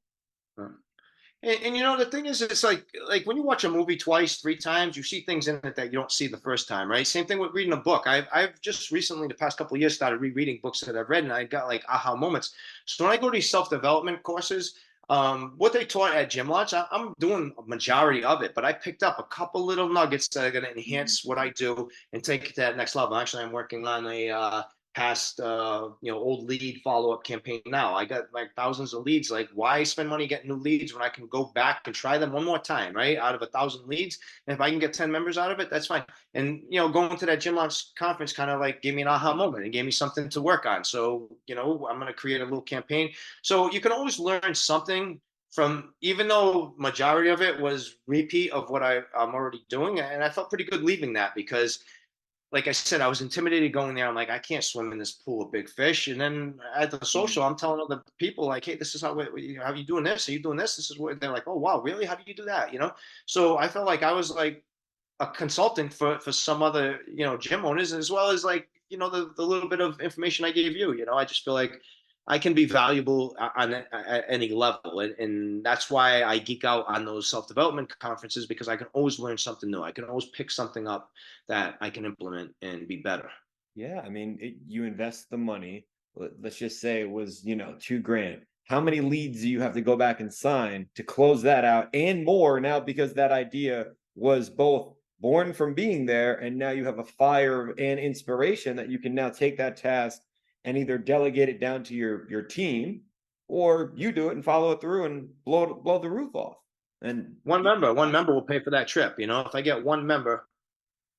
And the thing is, it's like when you watch a movie twice, 3 times, you see things in it that you don't see the first time, right? Same thing with reading a book. I've just recently, the past couple of years, started rereading books that I've read, and I got like aha moments. So when I go to these self development courses, what they taught at Gym Launch, I'm doing a majority of it, but I picked up a couple little nuggets that are going to enhance what I do and take it to that next level. Actually, I'm working on a past old lead follow-up campaign now. I got like thousands of leads. Like, why spend money getting new leads when I can go back and try them one more time, right? Out of 1,000 leads, and if I can get 10 members out of it, that's fine. And going to that Gym Launch conference kind of like gave me an aha moment and gave me something to work on. So I'm going to create a little campaign. So you can always learn something from, even though majority of it was repeat of what I'm already doing. And I felt pretty good leaving that because, like I said, I was intimidated going there. I'm like, I can't swim in this pool of big fish. And then at the social, I'm telling other people like, hey, this is how you doing this? Are you doing this? This is what they're like. Oh, wow, really? How do you do that? So I felt like I was like a consultant for some other, gym owners, as well as like, the little bit of information I gave you. I just feel like I can be valuable at any level, and that's why I geek out on those self-development conferences, because I can always learn something new. I can always pick something up that I can implement and be better. Yeah, I mean, you invest the money. Let's just say it was, 2 grand. How many leads do you have to go back and sign to close that out and more now because that idea was both born from being there and now you have a fire and inspiration that you can now take that task and either delegate it down to your team or you do it and follow it through and blow the roof off. And One member will pay for that trip. If I get one member,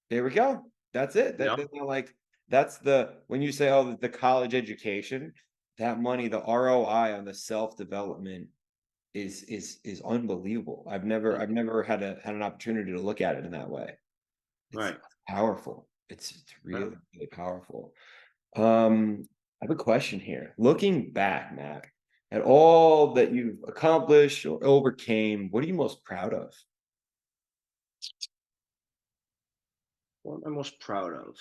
there we go. That's it. you know, That's not like that's the when you say, oh, the college education, that money, the ROI on the self-development is unbelievable. I've never had an opportunity to look at it in that way. It's right, powerful. It's right. really, really powerful. I have a question here. Looking back, Matt, at all that you've accomplished or overcame, what are you most proud of? What am I most proud of?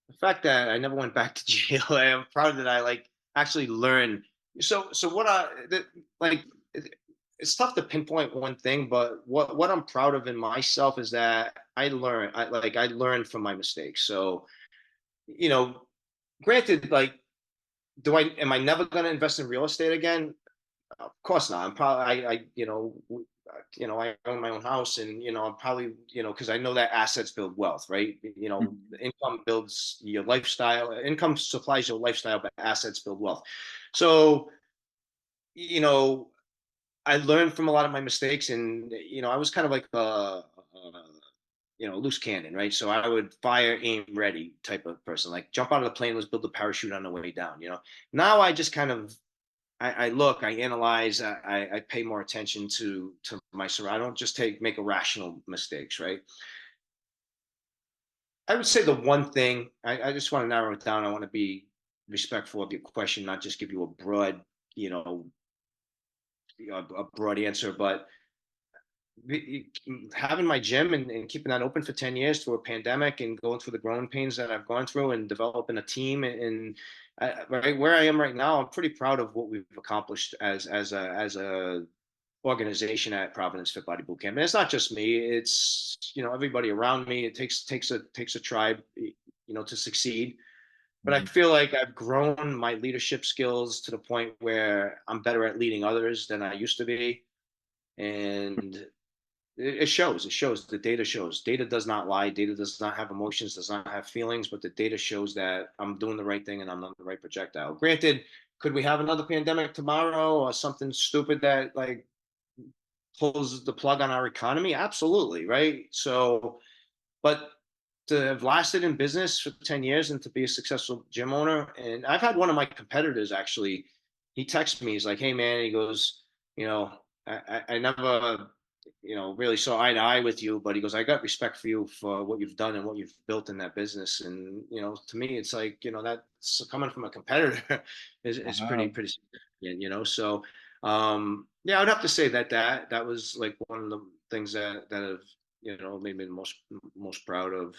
The fact that I never went back to jail. I am proud that I actually learned. So what like it's tough to pinpoint one thing, but what I'm proud of in myself is that I learned from my mistakes. So, you know, granted, do I am I never going to invest in real estate again? Of course not. I'm probably I own my own house, and I'm probably because I know that assets build wealth, right? The income builds your lifestyle. Income supplies your lifestyle, but assets build wealth. So you know, I learned from a lot of my mistakes, and I was kind of like a loose cannon, right? So I would fire, aim, ready type of person. Like jump out of the plane, let's build the parachute on the way down. Now I just kind of I look, I analyze, I pay more attention to my surroundings. I don't just make irrational mistakes, right? I would say the one thing I just want to narrow it down. I want to be respectful of your question, not just give you a broad, you know, a broad answer, but having my gym and keeping that open for 10 years through a pandemic and going through the growing pains that I've gone through and developing a team and right where I am right now, I'm pretty proud of what we've accomplished as a organization at Providence Fit Body Bootcamp. And it's not just me; it's everybody around me. It takes a tribe, to succeed. But I Mhm. feel like I've grown my leadership skills to the point where I'm better at leading others than I used to be, and it shows. It shows. The data shows. Data does not lie. Data does not have emotions, does not have feelings, but the data shows that I'm doing the right thing and I'm on the right projectile. Granted, could we have another pandemic tomorrow or something stupid that pulls the plug on our economy? Absolutely, right? So, but to have lasted in business for 10 years and to be a successful gym owner, and I've had one of my competitors actually, he texted me, he's like, hey man, he goes, I never, really saw eye to eye with you, but he goes, I got respect for you for what you've done and what you've built in that business. And, to me, it's like, that's coming from a competitor is Wow. pretty significant, so, yeah, I'd have to say that was like one of the things that have, made me the most proud of,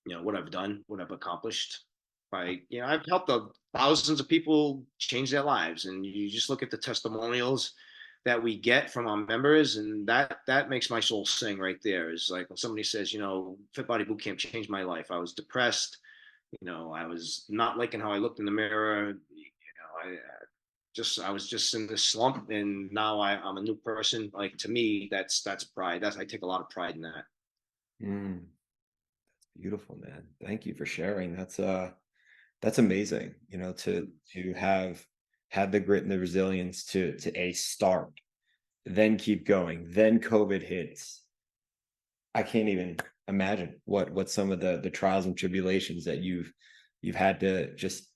what I've done, what I've accomplished. I've helped thousands of people change their lives, and you just look at the testimonials that we get from our members, and that makes my soul sing right there. Is like when somebody says, Fit Body Bootcamp changed my life. I was depressed. I was not liking how I looked in the mirror. I was just in this slump, and now I'm a new person. Like to me, that's pride. I take a lot of pride in that. Mm, beautiful, man. Thank you for sharing. That's amazing, to have had the grit and the resilience to a start, then keep going, then COVID hits. I can't even imagine what some of the trials and tribulations that you've had to just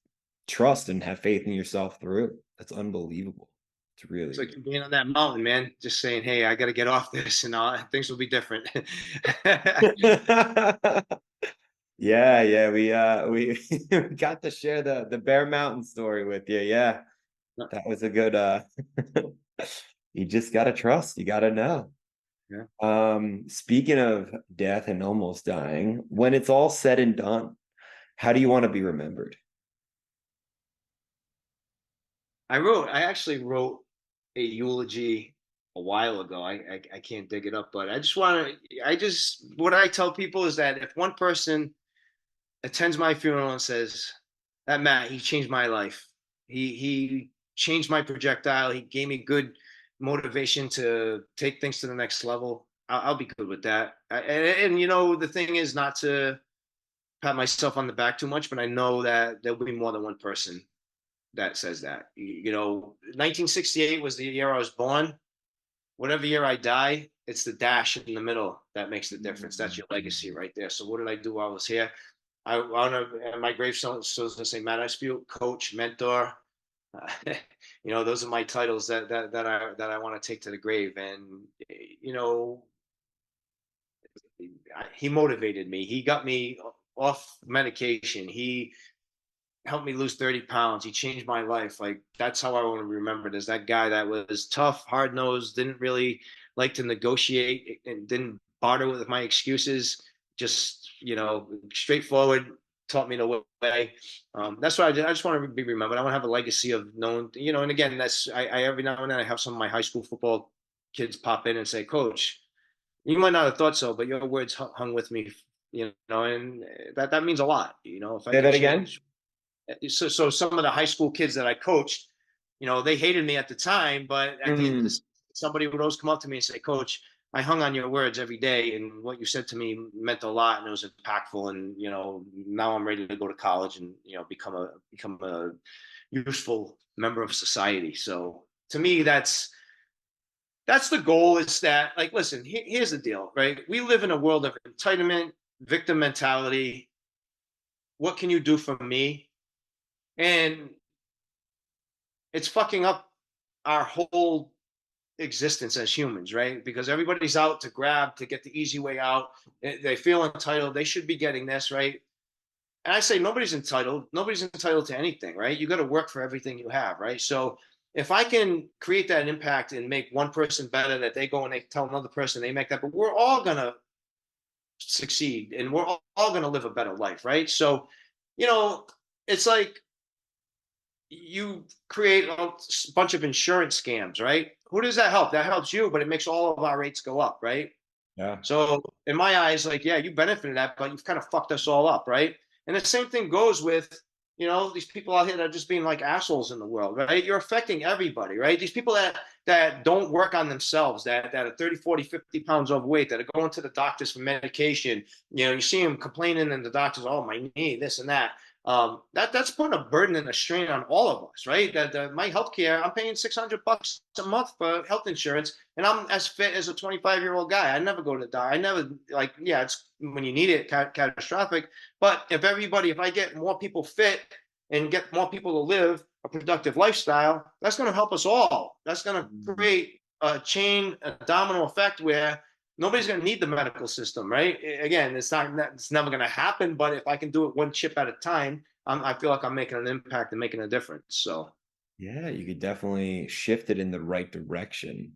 trust and have faith in yourself through. That's unbelievable. It's It's really like being on that mountain, man. Just saying, "Hey, I got to get off this, and things will be different." Yeah, yeah, we we got to share the Bear Mountain story with you. Yeah, that was a good you just gotta trust, you gotta know. Yeah. Speaking of death and almost dying, when it's all said and done, how do you want to be remembered? I actually wrote a eulogy a while ago. I can't dig it up, but what I tell people is that if one person attends my funeral and says, that Matt, he changed my life. He changed my projectile. He gave me good motivation to take things to the next level. I'll be good with that. And, the thing is not to pat myself on the back too much, but I know that there'll be more than one person that says that. 1968 was the year I was born. Whatever year I die, it's the dash in the middle that makes the difference. That's your legacy right there. So what did I do while I was here? I want to, my gravestone so it's going to say Matt Espeut, coach, mentor. Uh, those are my titles that I want to take to the grave. And you know, he motivated me. He got me off medication. He helped me lose 30 pounds. He changed my life. Like, that's how I want to be remembered, as that guy that was tough, hard nosed, didn't really like to negotiate, and didn't barter with my excuses. Just, straightforward, taught me the way. That's what I did. I just want to be remembered. I want to have a legacy of knowing, and again, I every now and then I have some of my high school football kids pop in and say, Coach, you might not have thought so, but your words hung with me, and that means a lot. If I Say can that again. change, so some of the high school kids that I coached, they hated me at the time, but at the end of Mm, this, somebody would always come up to me and say, Coach, I hung on your words every day, and what you said to me meant a lot, and it was impactful. And now I'm ready to go to college and become a useful member of society. So to me, that's the goal. Is that, like, listen, here's the deal, right? We live in a world of entitlement, victim mentality. What can you do for me? And it's fucking up our whole existence as humans, right? Because everybody's out to grab, to get the easy way out. They feel entitled. They should be getting this, right? And I say nobody's entitled. Nobody's entitled to anything, right? You got to work for everything you have, right? So if I can create that impact and make one person better, that they go and they tell another person, they make that, but we're all gonna succeed, and we're all gonna live a better life, right? So, you know, it's like you create a bunch of insurance scams, right? Who does that help? That helps you, but it makes all of our rates go up, right? yeah. So in my eyes, like, yeah, you benefited that, but you've kind of fucked us all up, right? And the same thing goes with, these people out here that are just being like assholes in the world, right? You're affecting everybody, right? These people that don't work on themselves, that are 30, 40, 50 pounds overweight, that are going to the doctors for medication. You see them complaining, and the doctors, oh, my knee, this and that. That's putting a burden and a strain on all of us, right? That my healthcare, I'm paying $600 a month for health insurance, and I'm as fit as a 25-year-old guy. I never go to die. I never, like, yeah, it's when you need it, catastrophic. But if I get more people fit and get more people to live a productive lifestyle, that's going to help us all. That's going to Mm. create a domino effect where nobody's going to need the medical system, right? Again, it's never going to happen. But if I can do it one chip at a time, I feel like I'm making an impact and making a difference. So Yeah, you could definitely shift it in the right direction.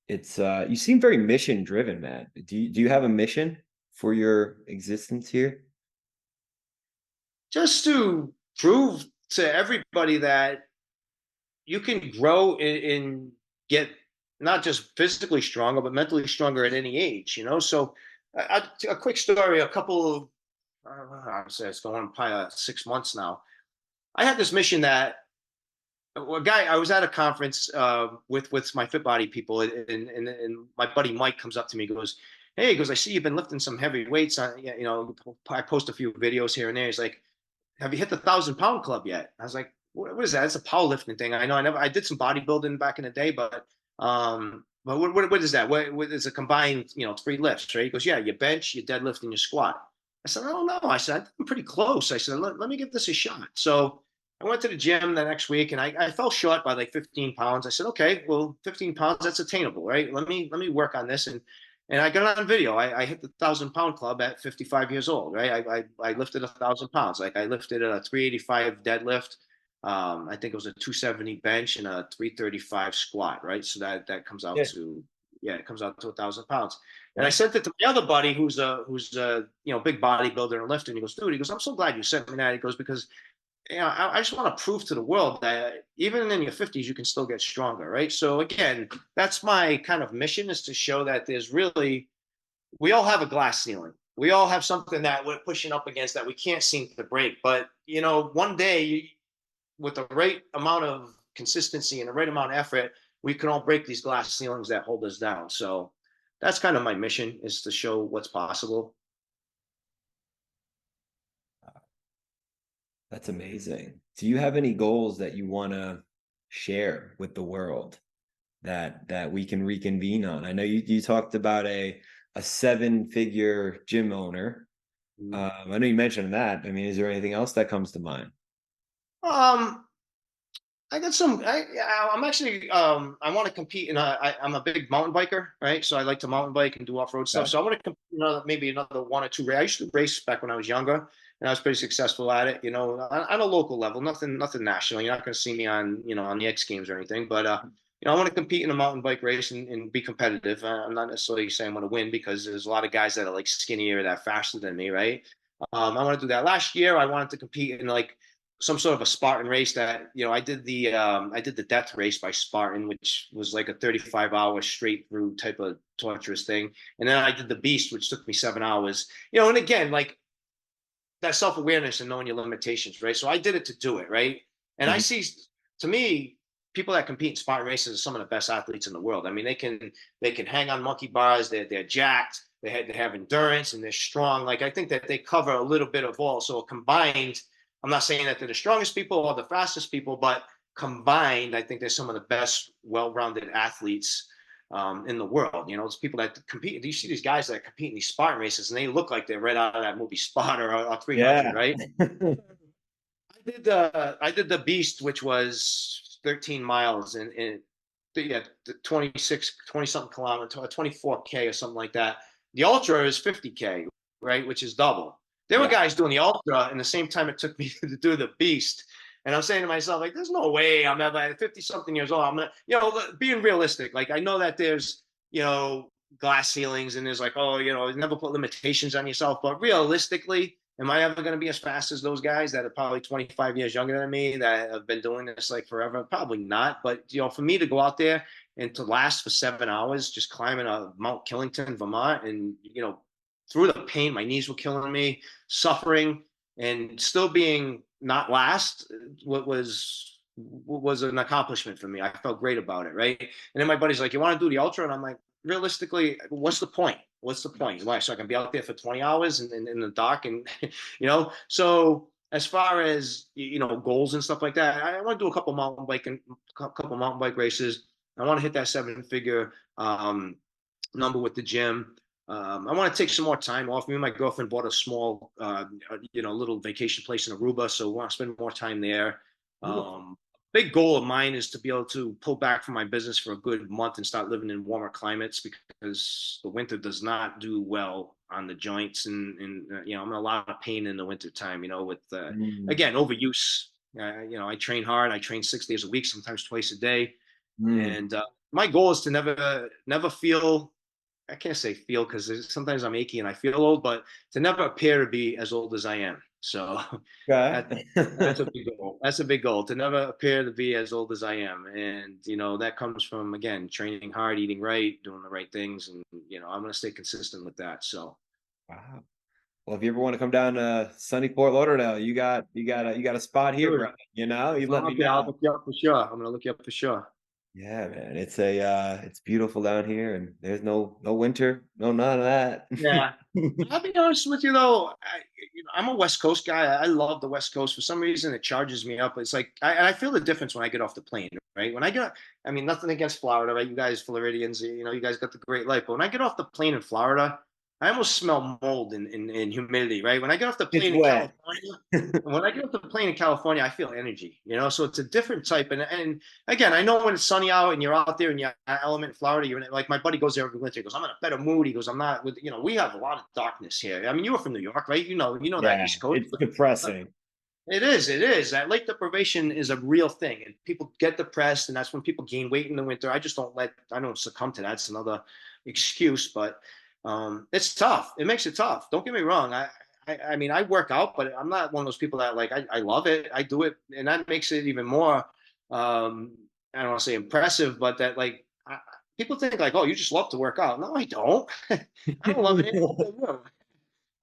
It's you seem very mission driven, Matt. Do you have a mission for your existence here? just to prove to everybody that you can grow and get not just physically stronger, but mentally stronger at any age. So a quick story. A couple of, I say it's going on probably 6 months now. I had this mission that a guy. I was at a conference with my fit body people, and my buddy Mike comes up to me, goes, "Hey," he goes, "I see you've been lifting some heavy weights. I post a few videos here and there." He's like, "Have you hit the 1,000 pound club yet?" I was like, what is that? It's a powerlifting thing. I know I did some bodybuilding back in the day, but what is that? What is a combined, 3 lifts, right? He goes, yeah, you bench, you deadlift, and you squat. I said, I don't know. I said, I'm pretty close. I said, let me give this a shot. So I went to the gym the next week, and I fell short by like 15 pounds. I said, okay, well, 15 pounds, that's attainable, right? Let me work on this. And I got on video. I hit the 1,000 pound club at 55 years old, right? I lifted 1,000 pounds. Like, I lifted a 385 deadlift. I think it was a 270 bench and a 335 squat, right? So that comes out Yeah. to yeah, it comes out to 1,000 pounds. And I Yeah. sent it to my other buddy who's a big bodybuilder and lifter. And he goes, dude, he goes, I'm so glad you sent me that. He goes, because I just want to prove to the world that even in your 50s, you can still get stronger, right? So again, that's my kind of mission, is to show that we all have a glass ceiling. We all have something that we're pushing up against that we can't seem to break. But, one day, with the right amount of consistency and the right amount of effort, we can all break these glass ceilings that hold us down. So that's kind of my mission, is to show what's possible. That's amazing. Do you have any goals that you want to share with the world that we can reconvene on? I know you talked about a seven-figure gym owner. I know you mentioned that. I mean, is there anything else that comes to mind? Um, I got some. I'm actually. I want to compete in. I'm a big mountain biker, right? So I like to mountain bike and do off road stuff. Okay. So I want to compete. Maybe another one or two. I used to race back when I was younger, and I was pretty successful at it. On a local level, nothing national. You're not going to see me on the X Games or anything. But I want to compete in a mountain bike race and be competitive. I'm not necessarily saying I'm going to win, because there's a lot of guys that are like skinnier, that faster than me, right? I want to do that. Last year, I wanted to compete in like some sort of a Spartan race. That I did the death race by Spartan, which was like a 35-hour straight through type of torturous thing. And then I did the Beast, which took me 7 hours. And again, like, that self-awareness and knowing your limitations, right? So I did it to do it, right? And I Mhm. see, to me, people that compete in Spartan races are some of the best athletes in the world. I mean, they can hang on monkey bars. They're jacked. They have endurance, and they're strong. Like, I think that they cover a little bit of all. So combined, I'm not saying that they're the strongest people or the fastest people, but combined, I think they're some of the best well-rounded athletes in the world. It's people that compete. You see these guys that compete in these Spartan races, and they look like they're right out of that movie Sparta, or 300, Yeah. right? I did the Beast, which was 13 miles, and yeah, 26, 20 something kilometers, 24K or something like that. The Ultra is 50K, right, which is double. There were Yeah. guys doing the Ultra in the same time it took me to do the Beast. And I'm saying to myself, like, there's no way I'm ever at 50 something years old. I'm gonna, being realistic. Like, I know that there's, glass ceilings, and there's like, oh, never put limitations on yourself. But realistically, am I ever going to be as fast as those guys that are probably 25 years younger than me, that have been doing this like forever? Probably not. But, for me to go out there and to last for 7 hours, just climbing a Mount Killington, Vermont, and, through the pain, my knees were killing me, suffering, and still being not last, what was an accomplishment for me. I felt great about it, right? And then my buddy's like, "You want to do the Ultra?" And I'm like, realistically, what's the point? What's the point? Why? So I can be out there for 20 hours in the dark, and So as far as goals and stuff like that, I want to do a couple mountain bike races. I want to hit that seven-figure number with the gym. I want to take some more time off. Me and my girlfriend bought a small, little vacation place in Aruba, so we want to spend more time there. Beautiful. Big goal of mine is to be able to pull back from my business for a good month and start living in warmer climates, because the winter does not do well on the joints, and I'm in a lot of pain in the winter time. With Mm. again, overuse. I train hard. I train 6 days a week, sometimes twice a day, Mm. and my goal is to never feel. I can't say feel, because sometimes I'm achy and I feel old, but to never appear to be as old as I am. So that Okay. that's a big goal. That's a big goal, to never appear to be as old as I am. And that comes from, again, training hard, eating right, doing the right things, and I'm gonna stay consistent with that. So Wow. Well, if you ever want to come down to sunny Fort Lauderdale, you got a spot here, dude, bro. You if let I'm me up there, I'll know. look you up for sure. I'm gonna look you up for sure. Yeah, man. It's beautiful down here, and there's no winter, no none of that. Yeah. I'll be honest with you though. I'm a West Coast guy. I love the West Coast. For some reason, it charges me up. It's like I feel the difference when I get off the plane, right? When I get, I mean, nothing against Florida, right? You guys, Floridians, you guys got the great life. But when I get off the plane in Florida, I almost smell mold and humidity, right? When I get off the It's plane in wet. California, when I get off the plane in California, I feel energy, so it's a different type. And again, I know when it's sunny out and you're out there in your element in Florida, you're in, like, my buddy goes there every winter. He goes, I'm in a better mood. He goes, I'm not we have a lot of darkness here. I mean, you were from New York, right? You know that Yeah, East Coast. it's depressing. It is. It is. That late deprivation is a real thing, and people get depressed, and that's when people gain weight in the winter. I just don't let. I don't succumb to that. It's another excuse, but it's tough. It makes it tough. Don't get me wrong. I mean, I work out, but I'm not one of those people that like. I love it. I do it, and that makes it even more. I don't want to say impressive, but that like people think like, oh, you just love to work out. No, I don't. I don't love it.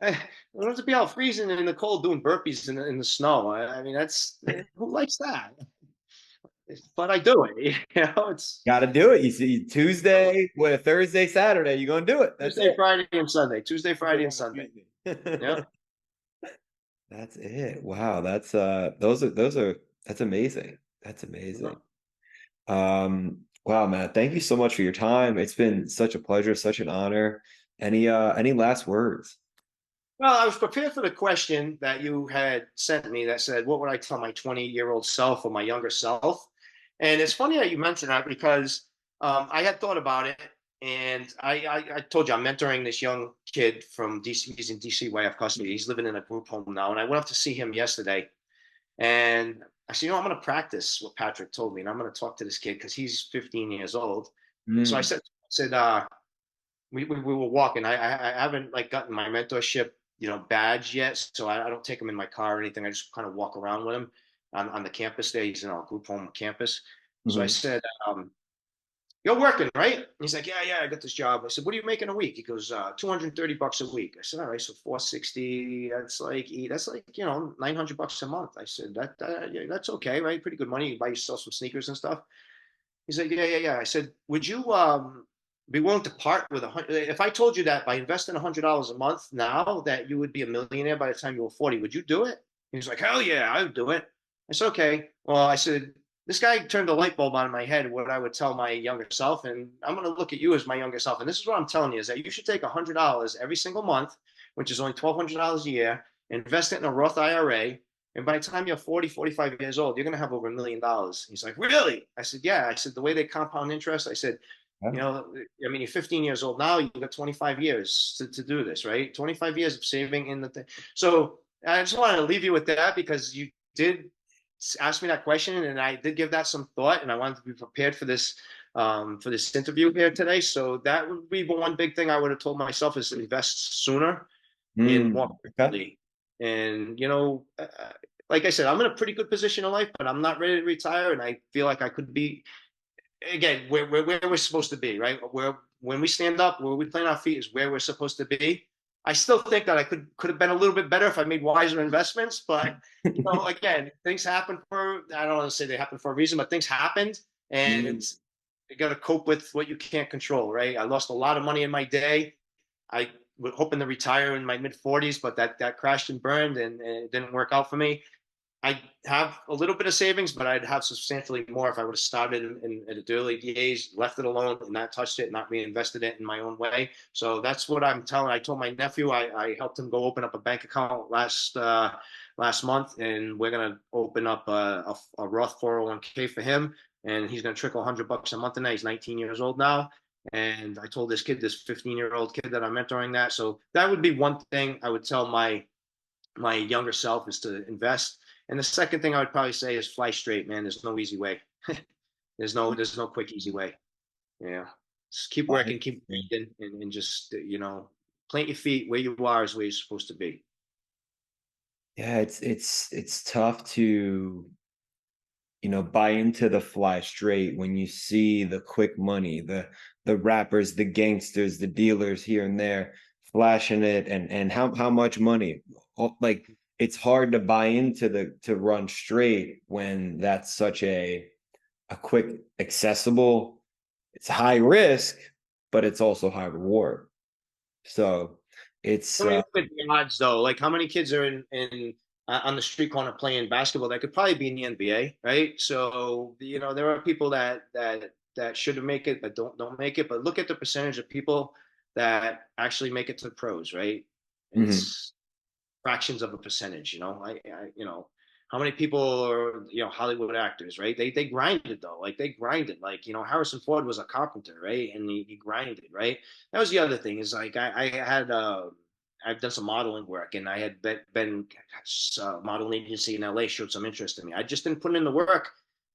I don't have to be out freezing in the cold doing burpees in the snow. I mean, that's who likes that? But I do it. You know, it's Got to do it. You see, Tuesday, what, Thursday, Saturday, you're going to do it. That's Tuesday, it. Friday, and Sunday. Tuesday, Tuesday, Friday, and Friday, Sunday. Tuesday. Yeah. That's it. Wow, that's amazing. That's amazing. Wow, Matt, thank you so much for your time. It's been such a pleasure, such an honor. Any last words? Well, I was prepared for the question that you had sent me that said, "What would I tell my 20-year-old self or my younger self?" And it's funny that you mentioned that because I had thought about it, and I told you I'm mentoring this young kid from DC. He's in DC way of custody. He's living in a group home now, and I went up to see him yesterday, and I said, I'm going to practice what Patrick told me, and I'm going to talk to this kid because he's 15 years old. So Mm, I said, we were walking. I haven't like gotten my mentorship, badge yet, so I don't take him in my car or anything. I just kind of walk around with him on the campus there. He's in our group home campus. So I mhm, said, "You're working, right?" And he's like, "Yeah, I got this job." I said, "What are you making a week?" He goes, $230 a week. I said, "All right, so 460. That's like 900 bucks a month." I said, yeah, that's okay, right? Pretty good money. You buy yourself some sneakers and stuff." He's like, "Yeah." I said, "Would you be willing to part with if I told you that by investing $100 a month now that you would be a millionaire by the time you were 40, would you do it?" He's like, "Hell yeah, I would do it." I said, "Okay." Well, I said, this guy turned a light bulb on in my head what I would tell my younger self, and I'm going to look at you as my younger self. And this is what I'm telling you is that you should take $100 every single month, which is only $1,200 a year, invest it in a Roth IRA, and by the time you're 40, 45 years old, you're going to have over $1 million. He's like, "Really?" I said, "Yeah." I said, "The way they compound interest," I said, yeah, I mean, you're 15 years old now, you've got 25 years to do this, right? 25 years of saving in the thing. So I just wanted to leave you with that because you did ask me that question and I did give that some thought and I wanted to be prepared for this interview here today. So that would be one big thing I would have told myself is invest sooner and more okay. quickly. And like I said, I'm in a pretty good position in life, but I'm not ready to retire, and I feel like I could be again where we're supposed to be, right? Where when we stand up, where we plant our feet is where we're supposed to be. I still think that I could have been a little bit better if I made wiser investments, but again, things happen for I don't want to say they happen for a reason, but things happened, and Mm, it's you got to cope with what you can't control, right? I lost a lot of money in my day. I was hoping to retire in my mid 40s, but that crashed and burned, and it didn't work out for me. I have a little bit of savings, but I'd have substantially more if I would have started at an early age, left it alone, and not touched it, not reinvested it in my own way. So that's what I'm telling. I told my nephew I helped him go open up a bank account last month, and we're gonna open up a Roth 401k for him, and he's gonna trickle $100 a month in that. He's 19 years old now. And I told this 15-year-old kid that I'm mentoring that. So that would be one thing I would tell my younger self is to invest. And the second thing I would probably say is fly straight, man. There's no easy way. there's no quick easy way. Yeah. Just keep fine. working, keep working, and just plant your feet where you are is where you're supposed to be. Yeah, it's tough to buy into the fly straight when you see the quick money, the rappers, the gangsters, the dealers here and there flashing it, and how much money. Like, it's hard to buy into the to run straight when that's such a quick, accessible, it's high risk, but it's also high reward. So it's I mean, look at the odds though. Like how many kids are in on the street corner playing basketball that could probably be in the NBA, right? So there are people that should make it but don't make it. But look at the percentage of people that actually make it to the pros, right? mhm. It's fractions of a percentage. How many people are Hollywood actors, right? They grinded though, like they grinded. Like Harrison Ford was a carpenter, right? And he grinded, right? That was the other thing is like I had I've done some modeling work, and I had been modeling agency in LA showed some interest in me. I just didn't put in the work.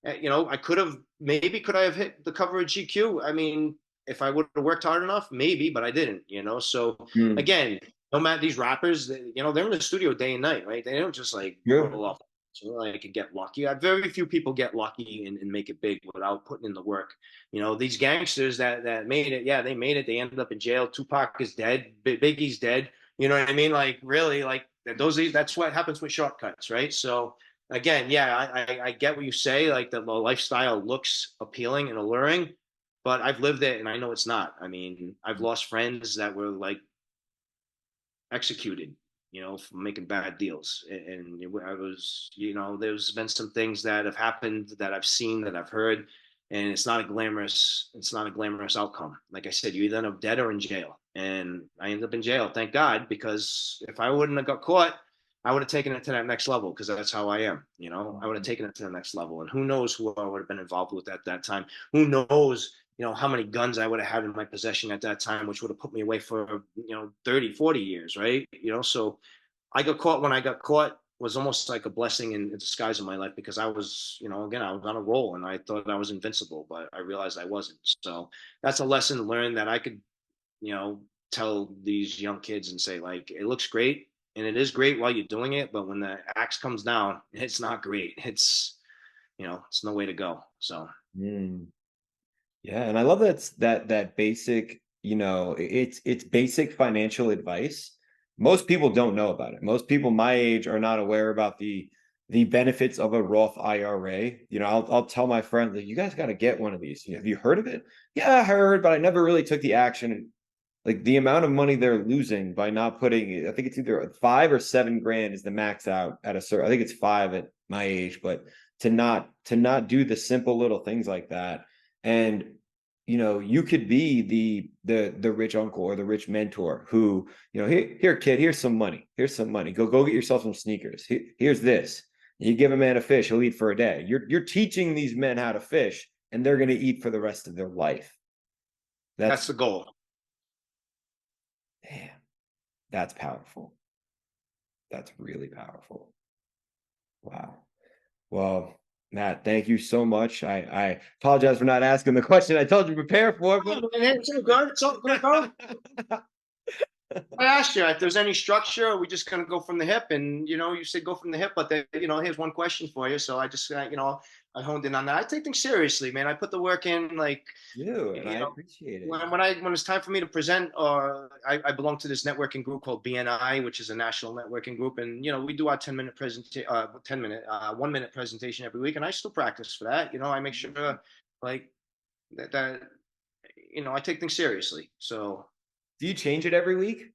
I could have, maybe could I have hit the cover of GQ? I mean, if I would have worked hard enough, maybe, but I didn't. So Mm, again, no matter these rappers, they're in the studio day and night, right? They don't just like true. roll off. So I could get lucky. Very few people get lucky and make it big without putting in the work. These gangsters that made it, yeah, they made it. They ended up in jail. Tupac is dead. Biggie's dead. You know what I mean? Like really, like that's what happens with shortcuts, right? So again, yeah, I get what you say. Like the lifestyle looks appealing and alluring, but I've lived it and I know it's not. I mean, I've lost friends that were like executed, for making bad deals. And I was, there's been some things that have happened that I've seen, that I've heard, and it's not a glamorous outcome. Like I said, you either end up dead or in jail. And I ended up in jail, thank God, because if I wouldn't have got caught, I would have taken it to that next level because that's how I am. I would have taken it to the next level. And who knows who I would have been involved with at that time. Who knows how many guns I would have had in my possession at that time, which would have put me away for, 30, 40 years, right? So I got caught when I got caught was almost like a blessing in disguise in my life because I was, again, I was on a roll and I thought I was invincible, but I realized I wasn't. So that's a lesson learned that I could, tell these young kids and say, like, it looks great and it is great while you're doing it, but when the axe comes down, it's not great. It's no way to go. So Mm. Yeah, and I love that basic, it's basic financial advice. Most people don't know about it. Most people my age are not aware about the benefits of a Roth IRA. I'll tell my friends that you guys got to get one of these. Have you heard of it? Yeah, I heard, but I never really took the action. And like the amount of money they're losing by not putting, I think it's either 5 or 7 grand is the max out at a certain. I think it's 5 at my age, but to not do the simple little things like that. And you could be the rich uncle or the rich mentor who, here kid, here's some money. Here's some money. Go get yourself some sneakers. Here's this. You give a man a fish, he'll eat for a day. You're teaching these men how to fish, and they're going to eat for the rest of their life. that's That's the goal. damn. That's powerful. That's really powerful. Wow. Well, Matt, thank you so much. I apologize for not asking the question I told you to prepare for, Oh, man, it's all good. It's all good, bro. but I asked you if there's any structure, or we just kind of go from the hip, and you said go from the hip, but then, here's one question for you. So I just, I honed in on that. I take things seriously, man. I put the work in, like, you and I you know, appreciate it. when it's time for me to present, or I belong to this networking group called BNI, which is a national networking group, and we do our 10-minute presentation, 10-minute, 1-minute presentation every week, and I still practice for that. I make sure like that I take things seriously. So Do you change it every week?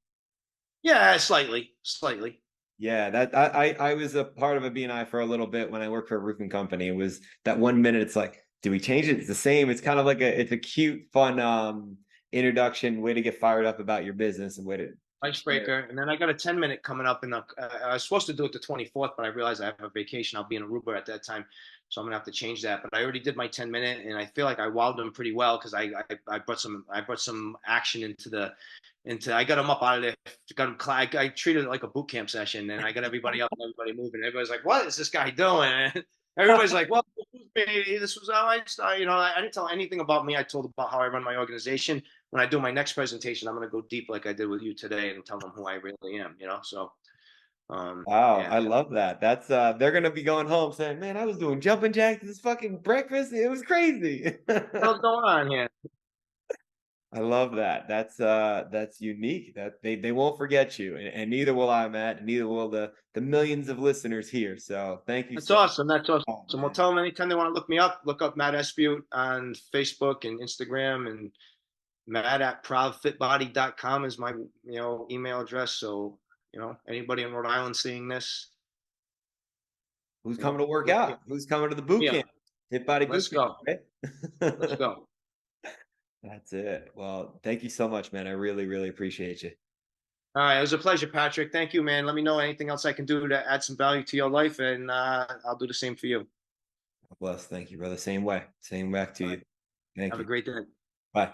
yeah, slightly, slightly. Yeah, that I was a part of a BNI for a little bit when I worked for a roofing company. It was that 1 minute. It's like, do we change it? It's the same. It's kind of like it's a cute, fun introduction, way to get fired up about your business and way to Icebreaker, and then I got a 10-minute coming up in the. I was supposed to do it the 24th, but I realized I have a vacation. I'll be in Aruba at that time, so I'm gonna have to change that. But I already did my 10-minute, and I feel like I wowed them pretty well because I brought some action into. I got them up out of there. Got them. I treated it like a boot camp session, and I got everybody up, and everybody moving. Everybody's like, "What is this guy doing?" Everybody's like, "Well, this was how I started." I didn't tell anything about me. I told about how I run my organization. When I do my next presentation, I'm going to go deep like I did with you today and tell them who I really am. So Wow, yeah, I love that. That's they're gonna be going home saying, "Man, I was doing jumping jacks this fucking breakfast. It was crazy." what's going on here? I love that. That's unique. That they won't forget you, and neither will I, Matt, and neither will the millions of listeners here. So thank you That's so awesome. That's awesome. much, We'll man. tell them anytime they want to look me up. Look up Matt Espeut on Facebook and Instagram, and Matt at proudfitbody.com is my email address. So anybody in Rhode Island seeing this, Who's coming to work look me out? Who's coming to the boot up. camp? Fit Body Let's Bootcamp, go. Let's right? go. That's it. Well, thank you so much, man. I really, really appreciate you. All right, it was a pleasure, Patrick. Thank you, man. Let me know anything else I can do to add some value to your life, and I'll do the same for you. God bless. Thank you, brother. Same way. Same back to All you. right. Thank Have a you. great day. Bye.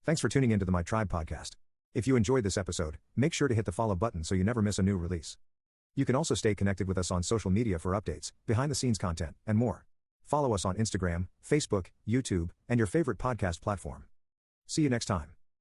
Thanks for tuning into the My Tribe podcast. If you enjoyed this episode, make sure to hit the follow button so you never miss a new release. You can also stay connected with us on social media for updates, behind-the-scenes content, and more. Follow us on Instagram, Facebook, YouTube, and your favorite podcast platform. See you next time.